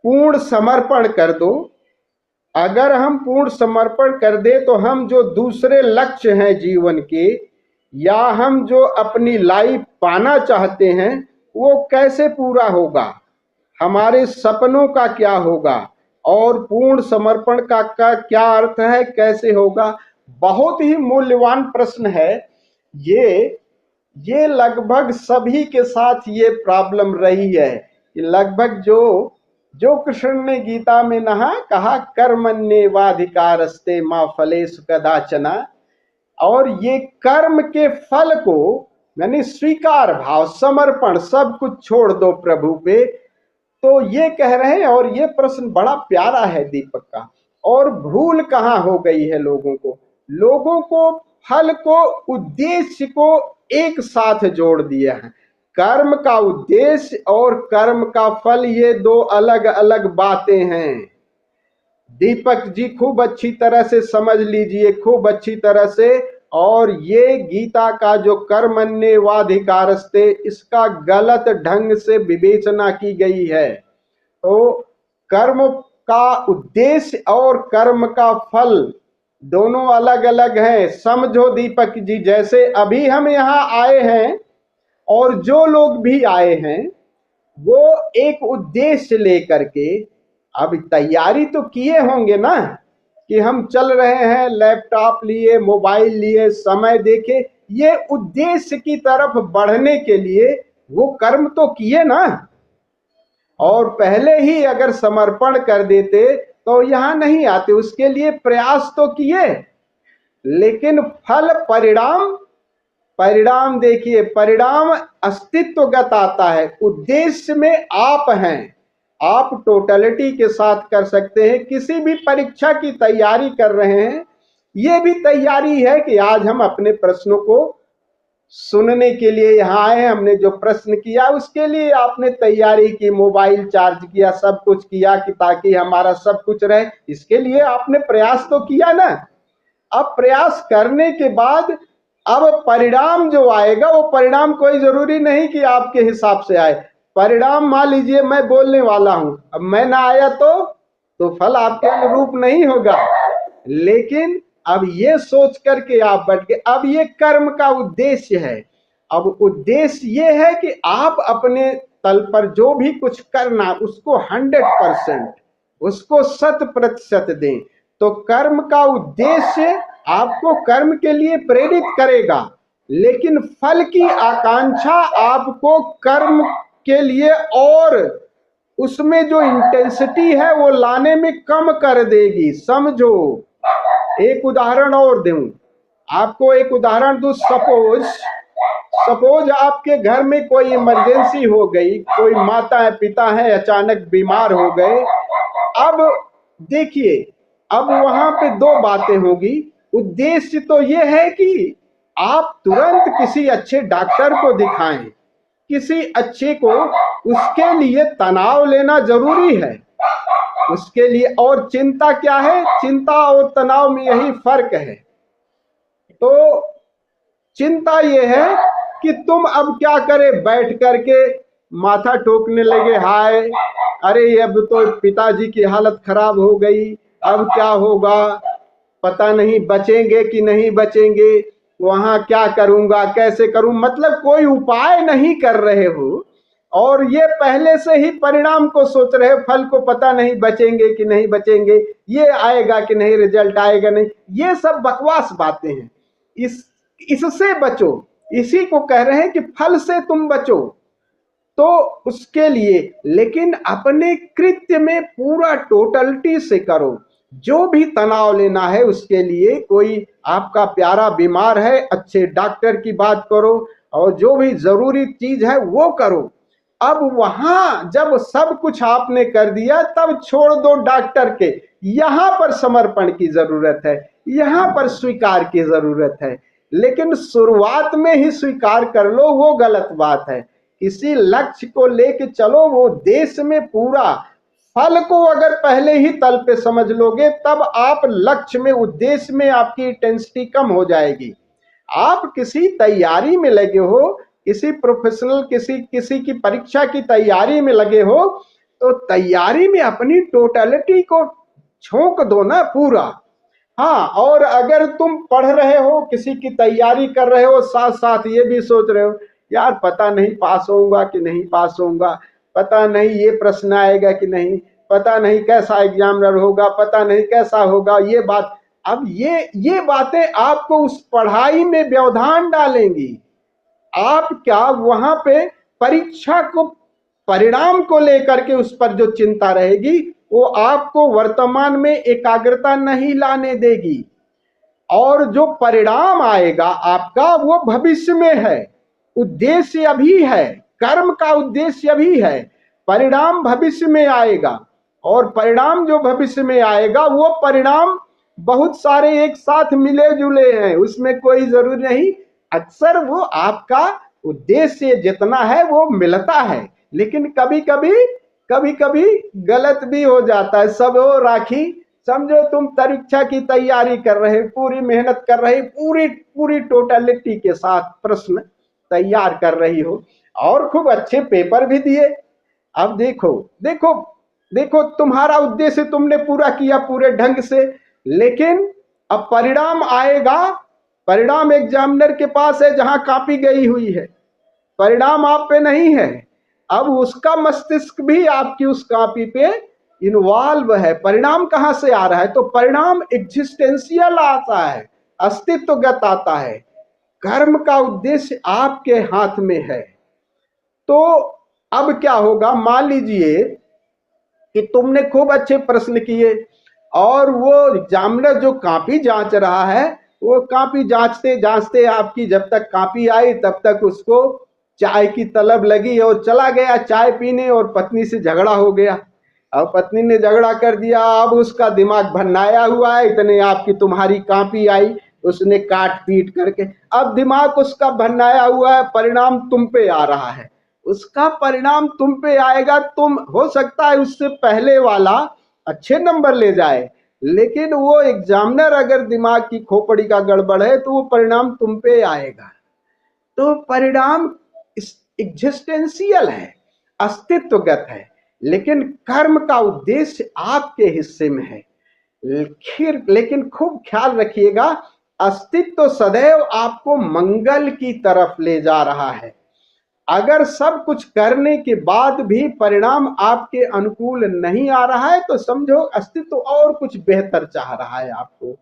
पूर्ण समर्पण कर दो। अगर हम पूर्ण समर्पण कर दे तो हम जो दूसरे लक्ष्य हैं जीवन के, या हम जो अपनी लाइफ पाना चाहते हैं, वो कैसे पूरा होगा, हमारे सपनों का क्या होगा, और पूर्ण समर्पण का क्या अर्थ है, कैसे होगा। बहुत ही मूल्यवान प्रश्न है ये लगभग सभी के साथ ये प्रॉब्लम रही है कि लगभग जो जो कृष्ण ने गीता में कहा कर्मण्येवाधिकारस्ते मा फलेषु कदाचन, और ये कर्म के फल को यानी स्वीकार भाव, समर्पण, सब कुछ छोड़ दो प्रभु पे, तो ये कह रहे हैं। और ये प्रश्न बड़ा प्यारा है दीपक का। और भूल कहाँ हो गई है लोगों को फल को, उद्देश्य को एक साथ जोड़ दिया है। कर्म का उद्देश्य और कर्म का फल, ये दो अलग अलग बातें हैं। दीपक जी खूब अच्छी तरह से समझ लीजिए, खूब अच्छी तरह से। और ये गीता का जो कर्मण्येवाधिकारस्ते, इसका गलत ढंग से विवेचना की गई है। तो कर्म का उद्देश्य और कर्म का फल दोनों अलग अलग हैं। समझो दीपक जी, जैसे अभी हम यहाँ आए हैं और जो लोग भी आए हैं वो एक उद्देश्य लेकर के, अब तैयारी तो किए होंगे ना कि हम चल रहे हैं, लैपटॉप लिए, मोबाइल लिए, समय देखे, ये उद्देश्य की तरफ बढ़ने के लिए वो कर्म तो किए ना। और पहले ही अगर समर्पण कर देते तो यहां नहीं आते, उसके लिए प्रयास तो किए। लेकिन फल, परिणाम देखिए, परिणाम अस्तित्वगत आता है। उद्देश्य में आप हैं, आप टोटलिटी के साथ कर सकते हैं। किसी भी परीक्षा की तैयारी कर रहे हैं, ये भी तैयारी है कि आज हम अपने प्रश्नों को सुनने के लिए यहाँ आए हैं। हमने जो प्रश्न किया उसके लिए आपने तैयारी की, मोबाइल चार्ज किया, सब कुछ किया कि ताकि हमारा सब कुछ रहे, इसके लिए आपने प्रयास तो किया ना। अब प्रयास करने के बाद अब परिणाम जो आएगा, वो परिणाम कोई जरूरी नहीं कि आपके हिसाब से आए। परिणाम मान लीजिए मैं बोलने वाला हूं, अब मैं ना आया तो फल आपके अनुरूप नहीं होगा। लेकिन अब ये सोच करके आप बैठ के, अब ये कर्म का उद्देश्य है। अब उद्देश्य ये है कि आप अपने तल पर जो भी कुछ करना उसको 100%, उसको 100% दें। तो कर्म का उद्देश्य आपको कर्म के लिए प्रेरित करेगा, लेकिन फल की आकांक्षा आपको कर्म के लिए और उसमें जो इंटेंसिटी है वो लाने में कम कर देगी। समझो, एक उदाहरण और दूं आपको, एक उदाहरण दूं। सपोज आपके घर में कोई इमरजेंसी हो गई, कोई माता है, पिता है, अचानक बीमार हो गए। अब देखिए, अब वहां पे दो बातें होगी। उद्देश्य तो ये है कि आप तुरंत किसी अच्छे डॉक्टर को दिखाएं, किसी अच्छे को। उसके लिए तनाव लेना जरूरी है, उसके लिए। और चिंता क्या है, चिंता और तनाव में यही फर्क है। तो चिंता ये है कि तुम अब क्या करे, बैठ करके माथा ठोकने लगे, हाय अरे अब तो पिताजी की हालत खराब हो गई, अब क्या होगा, पता नहीं बचेंगे कि नहीं बचेंगे, वहां क्या करूंगा, कैसे करूं, मतलब कोई उपाय नहीं कर रहे हो। और ये पहले से ही परिणाम को सोच रहे, फल को पता नहीं बचेंगे कि नहीं बचेंगे, ये आएगा कि नहीं, रिजल्ट आएगा नहीं। ये सब बकवास बातें हैं। इससे बचो, इसी को कह रहे हैं कि फल से तुम बचो। तो उसके लिए लेकिन अपने कृत्य में पूरा टोटलिटी से करो। जो भी तनाव लेना है उसके लिए, कोई आपका प्यारा बीमार है, अच्छे डॉक्टर की बात करो और जो भी जरूरी चीज है वो करो। अब वहां जब सब कुछ आपने कर दिया तब छोड़ दो डॉक्टर के, यहां पर समर्पण की जरूरत है, यहां पर स्वीकार की जरूरत है। लेकिन शुरुआत में ही स्वीकार कर लो वो गलत बात है। किसी लक्ष्य को लेके चलो, वो देश में पूरा फल को अगर पहले ही तल पे समझ लोगे तब आप लक्ष्य में, उद्देश्य में आपकी इंटेंसिटी कम हो जाएगी। आप किसी तैयारी में लगे हो, किसी प्रोफेशनल किसी की परीक्षा की तैयारी में लगे हो, तो तैयारी में अपनी टोटलिटी को झोंक दो ना पूरा। हाँ, और अगर तुम पढ़ रहे हो, किसी की तैयारी कर रहे हो, साथ साथ ये भी सोच रहे हो यार पता नहीं पास होऊंगा कि नहीं पास होऊंगा, पता नहीं ये प्रश्न आएगा कि नहीं, पता नहीं कैसा एग्जामिनर होगा, पता नहीं कैसा होगा ये बात, अब ये बातें आपको उस पढ़ाई में व्यवधान डालेंगी। आप क्या वहां पे परीक्षा को, परिणाम को लेकर के उस पर जो चिंता रहेगी वो आपको वर्तमान में एकाग्रता नहीं लाने देगी। और जो परिणाम आएगा आपका वो भविष्य में है, उद्देश्य अभी है, कर्म का उद्देश्य अभी है, परिणाम भविष्य में आएगा। और परिणाम जो भविष्य में आएगा वो परिणाम बहुत सारे एक साथ मिले जुले हैं, उसमें कोई जरूरी नहीं। अक्सर वो आपका उद्देश्य जितना है वो मिलता है, लेकिन कभी कभी गलत भी हो जाता है। सब हो राखी, समझो तुम परीक्षा की तैयारी कर रहे, पूरी मेहनत कर रही, पूरी टोटलिटी के साथ प्रश्न तैयार कर रही हो और खूब अच्छे पेपर भी दिए। अब देखो तुम्हारा उद्देश्य तुमने पूरा किया पूरे ढंग से, लेकिन अब परिणाम आएगा, परिणाम एग्जामिनर के पास है जहां कॉपी गई हुई है, परिणाम आप पे नहीं है। अब उसका मस्तिष्क भी आपकी उस कॉपी पे इन्वॉल्व है। परिणाम कहां से आ रहा है? तो परिणाम एग्जिस्टेंशियल आता है, अस्तित्वगत आता है। कर्म का उद्देश्य आपके हाथ में है। तो अब क्या होगा, मान लीजिए कि तुमने खूब अच्छे प्रश्न किए और वो एग्जामिनर जो कॉपी जांच रहा है वो कॉपी जांचते जांचते आपकी जब तक कॉपी आई तब तक उसको चाय की तलब लगी और चला गया चाय पीने, और पत्नी से झगड़ा हो गया। अब पत्नी ने झगड़ा कर दिया, अब उसका दिमाग भन्नाया हुआ है, इतने आपकी तुम्हारी कॉपी आई, उसने काट पीट करके, अब दिमाग उसका भन्नाया हुआ है, परिणाम तुम पे आ रहा है, उसका परिणाम तुम पे आएगा। तुम हो सकता है उससे पहले वाला अच्छे नंबर ले जाए, लेकिन वो एग्जामिनर अगर दिमाग की खोपड़ी का गड़बड़ है तो वो परिणाम तुम पे आएगा। तो परिणाम एग्जिस्टेंशियल है, अस्तित्वगत है, लेकिन कर्म का उद्देश्य आपके हिस्से में है। लेकिन खूब ख्याल रखिएगा, अस्तित्व सदैव आपको मंगल की तरफ ले जा रहा है। अगर सब कुछ करने के बाद भी परिणाम आपके अनुकूल नहीं आ रहा है तो समझो अस्तित्व और कुछ बेहतर चाह रहा है आपको।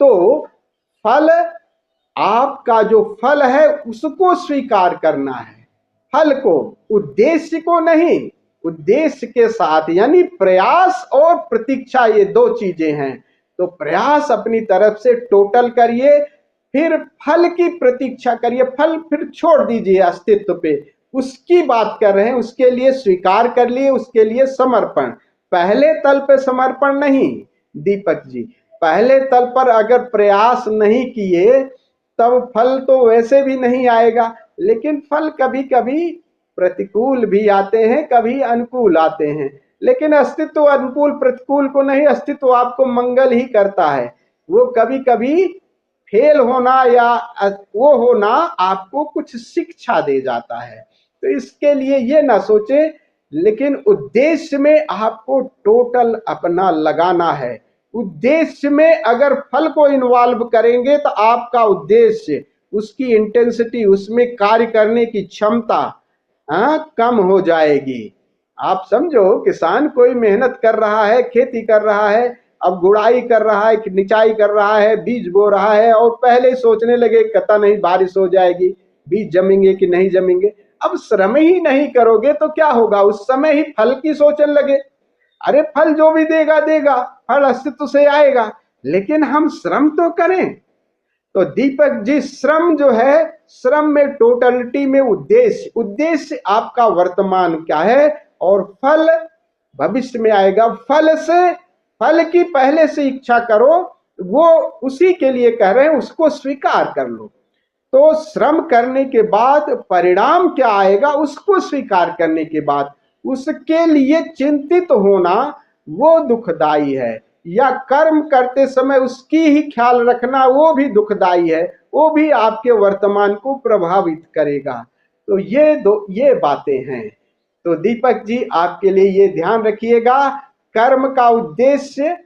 तो फल, आपका जो फल है उसको स्वीकार करना है, फल को, उद्देश्य को नहीं। उद्देश्य के साथ यानी प्रयास और प्रतीक्षा, ये दो चीजें हैं। तो प्रयास अपनी तरफ से टोटल करिए, फिर फल की प्रतीक्षा करिए, फल फिर छोड़ दीजिए अस्तित्व पे, उसकी बात कर रहे हैं, उसके लिए स्वीकार कर लिए, उसके लिए समर्पण। पहले तल पे समर्पण नहीं दीपक जी, पहले तल पर अगर प्रयास नहीं किए तब फल तो वैसे भी नहीं आएगा। लेकिन फल कभी कभी प्रतिकूल भी आते हैं, कभी अनुकूल आते हैं, लेकिन अस्तित्व अनुकूल प्रतिकूल को नहीं, अस्तित्व आपको मंगल ही करता है। वो कभी कभी फेल होना या वो होना आपको कुछ शिक्षा दे जाता है। तो इसके लिए ये ना सोचे, लेकिन उद्देश्य में आपको टोटल अपना लगाना है। उद्देश्य में अगर फल को इन्वॉल्व करेंगे तो आपका उद्देश्य, उसकी इंटेंसिटी, उसमें कार्य करने की क्षमता कम हो जाएगी। आप समझो किसान कोई मेहनत कर रहा है, खेती कर रहा है, अब गुड़ाई कर रहा है, निचाई कर रहा है, बीज बो रहा है और पहले ही सोचने लगे पता नहीं बारिश हो जाएगी, बीज जमेंगे कि नहीं जमेंगे। अब श्रम ही नहीं करोगे तो क्या होगा, उस समय ही फल की सोचने लगे। अरे फल जो भी देगा देगा, फल अस्तित्व से आएगा, लेकिन हम श्रम तो करें। तो दीपक जी, श्रम जो है, श्रम में टोटलिटी में उद्देश्य, उद्देश्य आपका वर्तमान क्या है और फल भविष्य में आएगा। फल से, फल की पहले से इच्छा करो, वो उसी के लिए कह रहे हैं, उसको स्वीकार कर लो। तो श्रम करने के बाद परिणाम क्या आएगा उसको स्वीकार करने के बाद उसके लिए चिंतित होना वो दुखदाई है, या कर्म करते समय उसकी ही ख्याल रखना वो भी दुखदाई है, वो भी आपके वर्तमान को प्रभावित करेगा। तो ये बातें हैं। तो दीपक जी, आपके लिए ये ध्यान रखिएगा, कर्म का उद्देश्य,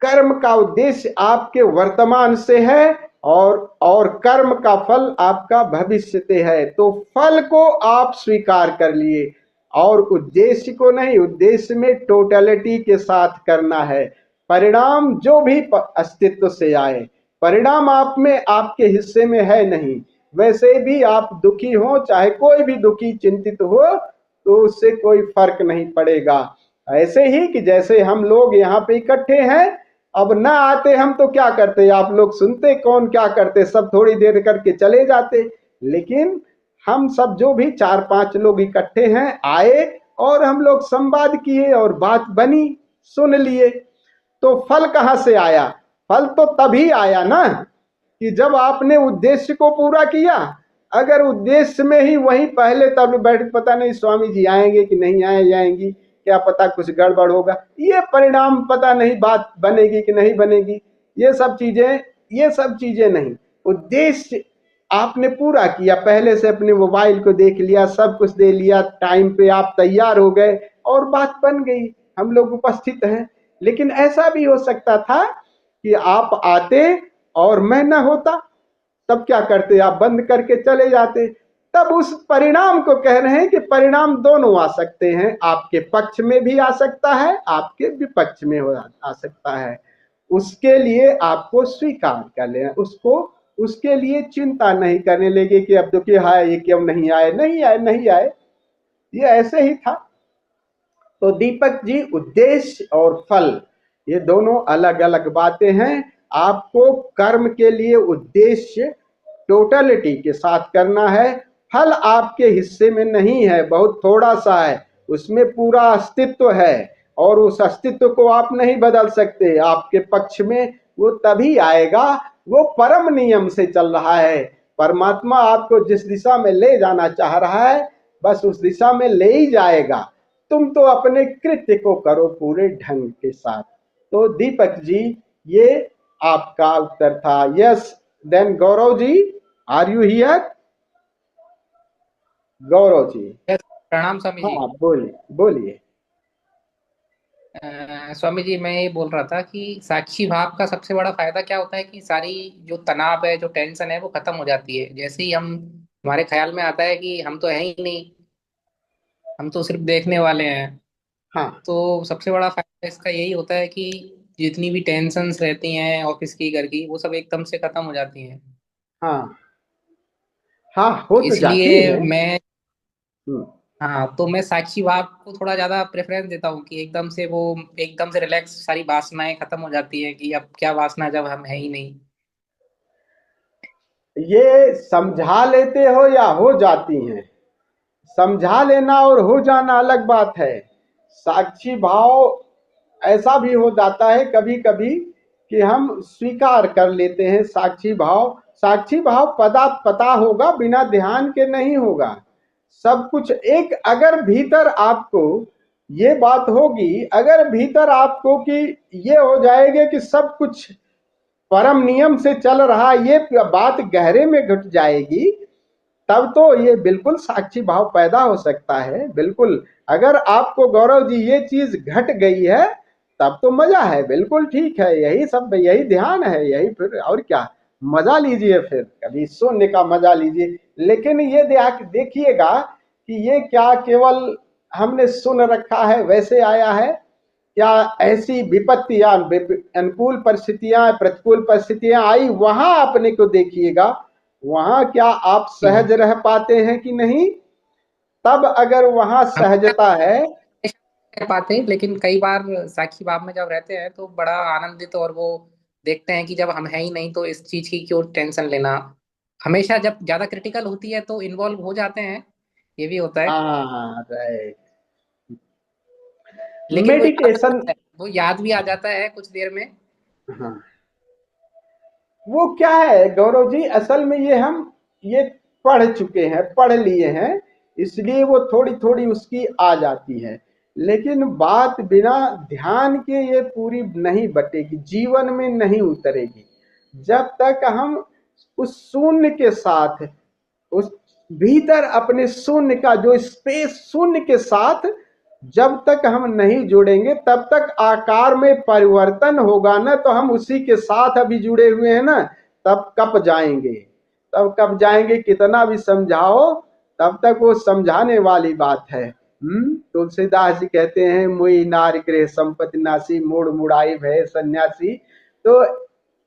कर्म का उद्देश्य आपके वर्तमान से है और कर्म का फल आपका भविष्य से है। तो फल को आप स्वीकार कर लिए और उद्देश्य को नहीं। उद्देश्य में टोटलिटी के साथ करना है। परिणाम जो भी अस्तित्व से आए, परिणाम आप में, आपके हिस्से में है नहीं। वैसे भी आप दुखी हो, चाहे कोई भी दुखी चिंतित हो, तो उससे कोई फर्क नहीं पड़ेगा। ऐसे ही कि जैसे हम लोग यहाँ पे इकट्ठे हैं, अब ना आते हम तो क्या करते, आप लोग सुनते, कौन क्या करते, सब थोड़ी देर करके चले जाते। लेकिन हम सब जो भी 4-5 लोग इकट्ठे हैं, आए और हम लोग संवाद किए और बात बनी, सुन लिए। तो फल कहाँ से आया? फल तो तभी आया ना कि जब आपने उद्देश्य को पूरा किया। अगर उद्देश्य में ही वहीं पहले तब बैठ, पता नहीं स्वामी जी आएंगे कि नहीं जाएंगी, क्या पता कुछ गड़बड़ होगा, ये परिणाम पता नहीं, बात बनेगी कि नहीं बनेगी, ये सब चीजें नहीं। उद्देश्य आपने पूरा किया, पहले से अपने मोबाइल को देख लिया, सब कुछ दे लिया, टाइम पे आप तैयार हो गए और बात बन गई, हम लोग उपस्थित हैं। लेकिन ऐसा भी हो सकता था कि आप आते और मैं न होता, तब क्या करते, आप बंद करके चले जाते। तब उस परिणाम को कह रहे हैं कि परिणाम दोनों आ सकते हैं, आपके पक्ष में भी आ सकता है, आपके विपक्ष में आ सकता है। उसके लिए आपको स्वीकार कर लेना, उसको, उसके लिए चिंता नहीं करने लगे कि अब दुखी है, ये क्यों नहीं आए, नहीं आए, ये ऐसे ही था। तो दीपक जी, उद्देश्य और फल ये दोनों अलग अलग बातें हैं। आपको कर्म के लिए उद्देश्य टोटलिटी के साथ करना है, फल आपके हिस्से में नहीं है, बहुत थोड़ा सा है, उसमें पूरा अस्तित्व है और उस अस्तित्व को आप नहीं बदल सकते। आपके पक्ष में वो तभी आएगा, वो परम नियम से चल रहा है। परमात्मा आपको जिस दिशा में ले जाना चाह रहा है, बस उस दिशा में ले ही जाएगा। तुम तो अपने कृत्य को करो पूरे ढंग के साथ। तो दीपक जी, ये आपका उत्तर था। Yes, then Gaurav ji, are you here? Gaurav ji. प्रणाम स्वामी जी। हाँ, बोलिए। स्वामी जी, मैं ये बोल रहा था कि साक्षी भाव का सबसे बड़ा फायदा क्या होता है कि सारी जो तनाव है, जो टेंशन है, वो खत्म हो जाती है। जैसे ही हम, हमारे ख्याल में आता है कि हम तो है ही नहीं, हम तो सिर्फ देखने वाले हैं, हाँ तो सबसे बड़ा फायदा इसका यही होता है कि जितनी भी टेंशन्स रहती हैं ऑफिस की, घर की, वो सब एकदम से खत्म हो जाती हैं। हाँ हाँ, हो तो जाती इसलिए है। मैं, हम्म, हाँ, तो मैं साक्षी भाव को थोड़ा ज्यादा प्रेफरेंस देता हूँ कि एकदम से वो, एकदम से रिलैक्स, सारी वासनाएं खत्म हो जाती है कि अब क्या वासना जब हम है ही नहीं। ये समझा लेते हो या हो जाती हैं? समझा लेना और हो जाना अलग बात है। साक्षी भाव ऐसा भी हो जाता है कभी कभी कि हम स्वीकार कर लेते हैं साक्षी भाव। साक्षी भाव पता होगा, बिना ध्यान के नहीं होगा। सब कुछ एक, अगर भीतर आपको ये बात होगी, अगर भीतर आपको कि ये हो जाएगा कि सब कुछ परम नियम से चल रहा, ये बात गहरे में घुट जाएगी, तब तो ये बिल्कुल साक्षी भाव पैदा हो सकता है। बिल्कुल, अगर आपको गौरव जी ये चीज घट गई है, तब तो मजा है, बिल्कुल ठीक है, यही सब, यही ध्यान है, यही फिर और क्या, मजा लीजिए, फिर कभी सुनने का मजा लीजिए। लेकिन ये देखिएगा कि ये क्या केवल हमने सुन रखा है वैसे आया है, क्या ऐसी विपत्तियां, अनुकूल परिस्थितियां, प्रतिकूल परिस्थितियां आई, वहां अपने को देखिएगा, वहां क्या आप सहज रह पाते हैं कि नहीं? तब अगर वहां सहजता है, कह पाते, लेकिन कई बार साक्षी भाव में जब रहते हैं तो बड़ा आनंदित, और वो देखते हैं कि जब हम हैं ही नहीं तो इस चीज की क्यों टेंशन लेना। हमेशा जब ज्यादा क्रिटिकल होती है तो इन्वॉल्व हो जाते हैं, ये भी होता है। हाँ राइट। लेकिन वो याद आ मेडिटेशन। जाता है, वो याद भी आ जाता है कुछ देर में। हाँ, वो क्या है गौरव जी, असल में ये हम ये पढ़ चुके हैं, पढ़ लिए हैं, इसलिए वो थोड़ी थोड़ी उसकी आ जाती है। लेकिन बात बिना ध्यान के ये पूरी नहीं बटेगी, जीवन में नहीं उतरेगी। जब तक हम उस शून्य के साथ, उस भीतर अपने शून्य का जो स्पेस, शून्य के साथ जब तक हम नहीं जुड़ेंगे तब तक आकार में परिवर्तन होगा ना, तो हम उसी के साथ अभी जुड़े हुए हैं ना, तब कब जाएंगे, तब कब जाएंगे, कितना भी समझाओ तब तक वो समझाने वाली बात है। तुलसीदास जी कहते हैं, मुई नार गृह संपत्ति नासी, मूड मुड़ाई भय सन्यासी। तो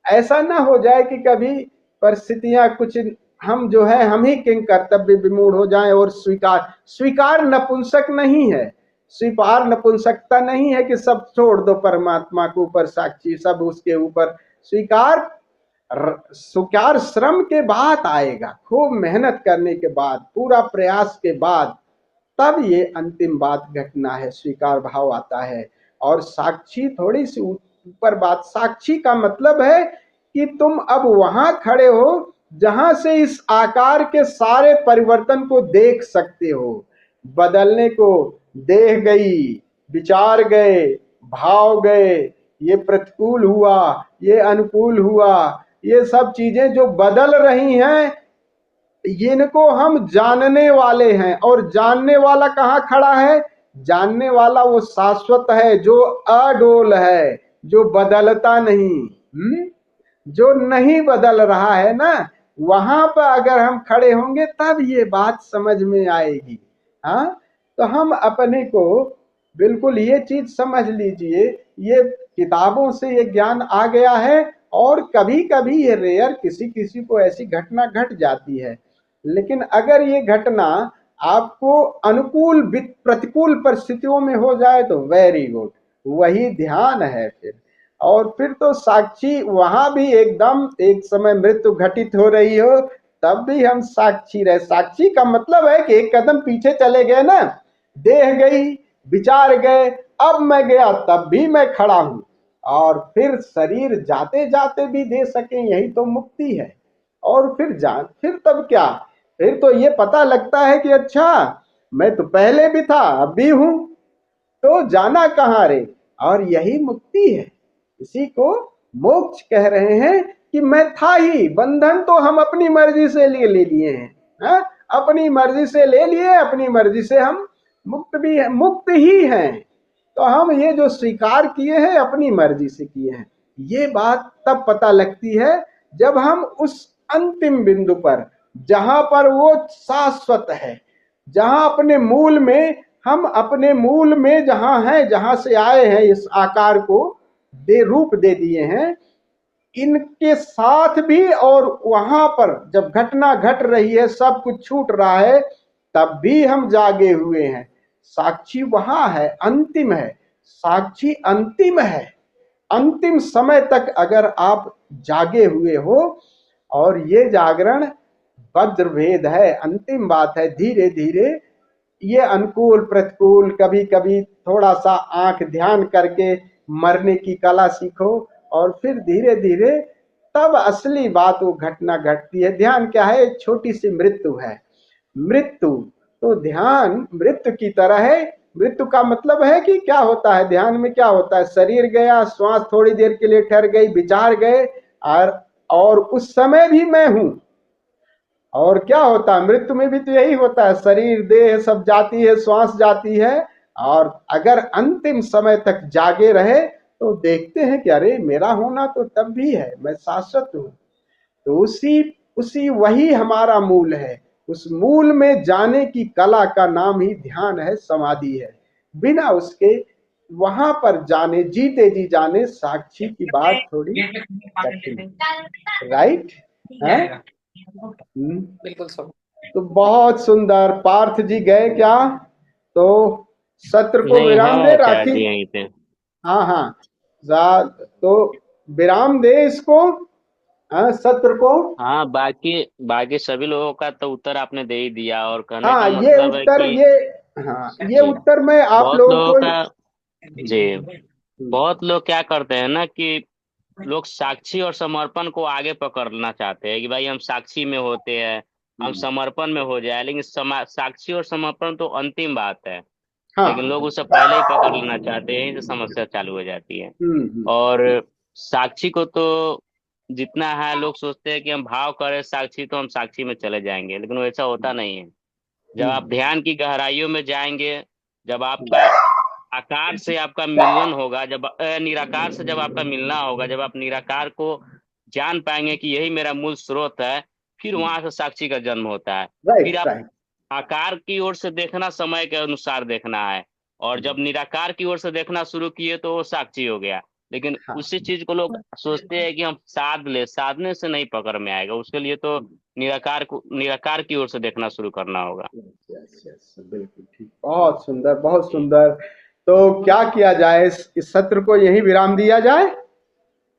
ऐसा ना हो जाए कि कभी परिस्थितियां कुछ, हम जो है हम ही किंग कर्तव्य विमूढ़ हो जाएं और स्वीकार, स्वीकार नपुंसक नहीं है, स्वीकार नपुंसकता नहीं है कि सब छोड़ दो परमात्मा के ऊपर, साक्षी सब उसके ऊपर। स्वीकार स्वीकार श्रम के बाद आएगा, खूब मेहनत करने के बाद, पूरा प्रयास के बाद, तब ये अंतिम बात घटना है, स्वीकार भाव आता है। और साक्षी थोड़ी सी ऊपर बात, साक्षी का मतलब है कि तुम अब वहां खड़े हो जहां से इस आकार के सारे परिवर्तन को देख सकते हो, बदलने को, देह गई, विचार गए, भाव गए, ये प्रतिकूल हुआ, ये अनुकूल हुआ, ये सब चीजें जो बदल रही हैं, इनको हम जानने वाले हैं। और जानने वाला कहाँ खड़ा है, जानने वाला वो शाश्वत है जो अडोल है, जो बदलता नहीं, जो नहीं बदल रहा है ना, वहां पर अगर हम खड़े होंगे तब ये बात समझ में आएगी। हाँ, तो हम अपने को बिल्कुल ये चीज समझ लीजिए, ये किताबों से ये ज्ञान आ गया है। और कभी कभी ये रेयर, किसी किसी को ऐसी घटना घट जाती है, लेकिन अगर ये घटना आपको अनुकूल प्रतिकूल परिस्थितियों में हो जाए तो वेरी गुड, वही ध्यान है फिर। और फिर तो साक्षी वहां भी एकदम, एक समय मृत्यु घटित हो रही हो तब भी हम साक्षी रहे। साक्षी का मतलब है कि एक कदम पीछे चले गए ना, देह गई, विचार गए, अब मैं गया तब भी मैं खड़ा हूं, और फिर शरीर जाते जाते भी दे सके, यही तो मुक्ति है। और फिर जान, फिर तब क्या, फिर तो ये पता लगता है कि अच्छा मैं तो पहले भी था अब भी हूं, तो जाना कहाँ रे। और यही मुक्ति है, इसी को मोक्ष कह रहे हैं कि मैं था ही, बंधन तो हम अपनी मर्जी से ले लिए हैं, हा? अपनी मर्जी से ले लिए, अपनी मर्जी से हम मुक्त भी है, मुक्त ही हैं। तो हम ये जो स्वीकार किए हैं अपनी मर्जी से किए हैं। ये बात तब पता लगती है जब हम उस अंतिम बिंदु पर, जहां पर वो शाश्वत है, जहां अपने मूल में, हम अपने मूल में जहां हैं, जहां से आए हैं, इस आकार को दे रूप दे दिए हैं, इनके साथ भी, और वहां पर जब घटना घट रही है, सब कुछ छूट रहा है, तब भी हम जागे हुए हैं। साक्षी वहां है, अंतिम है, साक्षी अंतिम है। अंतिम समय तक अगर आप जागे हुए हो, और ये जागरण वज्र भेद है, अंतिम बात है। धीरे धीरे ये अनुकूल प्रतिकूल, कभी कभी थोड़ा सा आंख ध्यान करके मरने की कला सीखो, और फिर धीरे धीरे तब असली बात, वो घटना घटती है। ध्यान क्या है, एक छोटी सी मृत्यु है, मृत्यु। तो ध्यान मृत्यु की तरह है। मृत्यु का मतलब है कि क्या होता है ध्यान में, क्या होता है, शरीर गया, श्वास थोड़ी देर के लिए ठहर गई, विचार गए, और उस समय भी मैं हूं। और क्या होता है मृत्यु में भी तो यही होता है, शरीर देह सब जाती है, श्वास जाती है। और अगर अंतिम समय तक जागे रहे तो देखते हैं कि अरे मेरा होना तो तब भी है, मैं शाश्वत हूं। तो उसी उसी वही हमारा मूल है। उस मूल में जाने की कला का नाम ही ध्यान है, समाधि है। बिना उसके वहां पर जाने, जीते जी जाने साक्षी की बात थोड़ी कठिन, राइट है। बिल्कुल सब। तो बहुत सुंदर, पार्थ जी गए क्या, तो सत्र को नहीं है विराम दे आचार्य राखी। जी यहीं पे। हाँ हाँ, तो विराम दे इसको, हाँ, सत्र को। हाँ, बाकी बाकी सभी लोगों का तो उत्तर आपने दे ही दिया, और कहने का हाँ ये मतलब है उत्तर, कि ये, हाँ ये जी, उत्तर मैं आप बहुत लोगों लोगों को। का, जी, हम्म, बहुत लोग क्या करते हैं ना कि लोग साक्षी और समर्पण को आगे पकड़ना चाहते हैं कि भाई हम साक्षी में होते हैं, हम हम्म, समर्पण में हो जाए, लेकिन साक्षी और समर्पण तो अंतिम बात है। लेकिन हाँ, लोग उसे पहले ही पकड़ लेना चाहते हैं, यहीं से समस्या चालू हो जाती है। हम्म, और साक्षी को तो जितना है, लोग सोचते हैं कि हम भाव करें साक्षी तो हम साक्षी में चले जाएंगे, लेकिन वैसा होता नहीं है। जब आप हम्म, ध्यान की गहराइयों में जाएंगे, जब आपका आकार से आपका मिलन होगा, जब निराकार से जब आपका मिलना होगा, जब आप निराकार को जान पाएंगे कि यही मेरा मूल स्रोत है, फिर वहां से साक्षी का जन्म होता है। फिर राइट आप राइट। आकार की ओर से देखना, समय के अनुसार देखना है, और जब निराकार की ओर से देखना शुरू किए तो वो साक्षी हो गया। लेकिन हाँ, उसी चीज को लोग सोचते हैं कि हम साध ले, साधने से नहीं पकड़ में आएगा, उसके लिए तो निराकार की ओर से देखना शुरू करना होगा। यस यस, बिल्कुल ठीक, बहुत सुंदर बहुत सुंदर। तो क्या किया जाए, इस सत्र को यही विराम दिया जाए।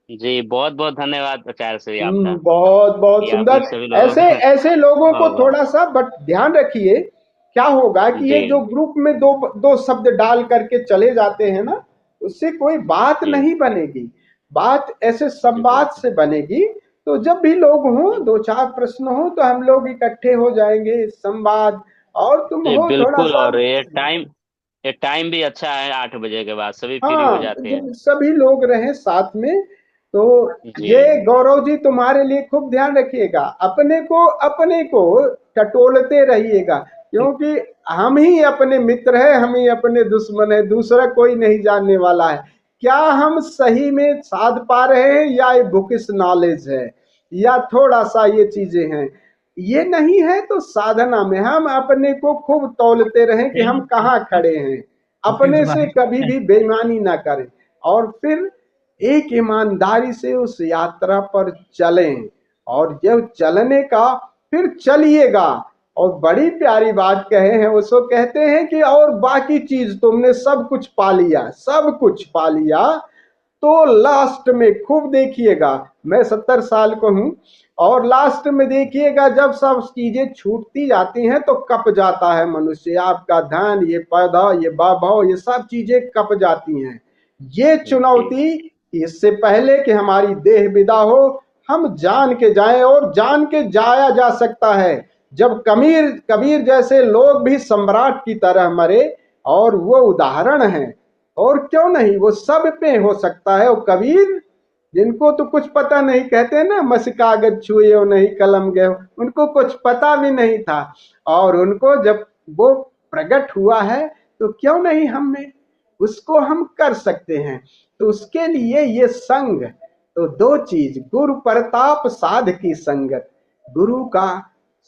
जी, बहुत बहुत धन्यवाद आचार्य श्री आपका, बहुत बहुत कि आपने सुंदर। सभी लोगों ऐसे का ऐसे लोगों को होगा। थोड़ा सा बट ध्यान रखिए, क्या होगा कि जी ये जो ग्रुप में दो दो शब्द डाल करके चले जाते हैं ना, उससे कोई बात जी नहीं बनेगी। बात ऐसे जी संवाद बिल्कुल। से बनेगी। तो जब भी लोग हों, दो चार प्रश्न हो, तो हम लोग इकट्ठे हो जाएंगे, संवाद। और तुम जी हो थोड़ा बिल्कुल, सा। और ये टाइम भी अच्छा है, 8 बजे के बाद सभी फ्री हो हाँ, जाते हैं। जब सभी लोग रहें साथ में। तो जी ये गौरव जी तुम्हारे लिए खूब ध्यान रखिएगा, अपने को टटोलते रहिएगा, क्योंकि हम ही अपने मित्र हैं, हम ही अपने दुश्मन हैं, दूसरा कोई नहीं जानने वाला है। क्या हम सही में साध पा रहे हैं, या ये बुकिश नॉलेज है, या थोड़ा सा ये चीजें हैं। ये नहीं है तो साधना में हम अपने को खूब तौलते रहें कि हम कहाँ खड़े हैं। अपने से कभी भी बेईमानी ना करें, और फिर एक ईमानदारी से उस यात्रा पर चलें। और जब चलने का, फिर चलिएगा। और बड़ी प्यारी बात कहे हैं, उसको कहते हैं कि और बाकी चीज तुमने सब कुछ पा लिया, सब कुछ पा लिया, तो लास्ट में खूब देखिएगा। मैं 70 साल को हूं, और लास्ट में देखिएगा जब सब चीजें छूटती जाती हैं तो कप जाता है मनुष्य। आपका धन, ये पौधा, ये वैभव, ये सब चीजें कप जाती हैं। ये जी चुनौती, इससे पहले कि हमारी देह विदा हो, हम जान के जाएं, और जान के जाया जा सकता है। जब कबीर कबीर जैसे लोग भी सम्राट की तरह मरे, और वो उदाहरण है। और क्यों नहीं, वो सब पे हो सकता है। वो कबीर, जिनको तो कुछ पता नहीं, कहते हैं ना, मस कागज छुए हो नहीं कलम गए हो, उनको कुछ पता भी नहीं था। और उनको जब वो प्रकट हुआ है, तो क्यों नहीं हम में, उसको हम कर सकते हैं। तो उसके लिए ये संग, तो दो चीज, गुरु प्रताप साध की संगत, गुरु का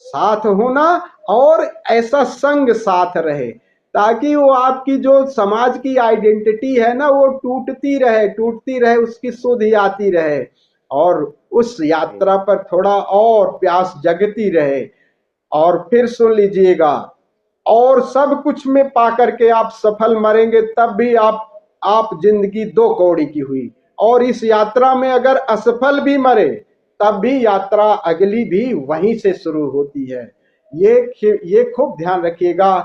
साथ होना, और ऐसा संग साथ रहे, ताकि वो आपकी जो समाज की आइडेंटिटी है ना, वो टूटती रहे, उसकी सुधि आती रहे, और उस यात्रा पर थोड़ा और प्यास जगती रहे। और फिर सुन लीजिएगा, और सब कुछ में पा करके आप सफल मरेंगे, तब भी आप जिंदगी दो कौड़ी की हुई। और इस यात्रा में अगर असफल भी मरे, तब भी यात्रा अगली भी वहीं से शुरू होती है। ये खूब ध्यान रखिएगा।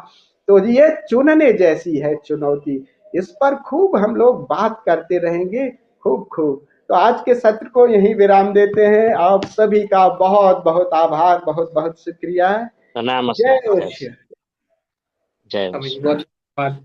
तो ये चुनने जैसी है चुनौती, इस पर खूब हम लोग बात करते रहेंगे, खूब खूब। तो आज के सत्र को यहीं विराम देते हैं। आप सभी का बहुत बहुत आभार, बहुत बहुत शुक्रिया। नमस्कार जय आचार्य, श्री। जय अभी श्री। बहुत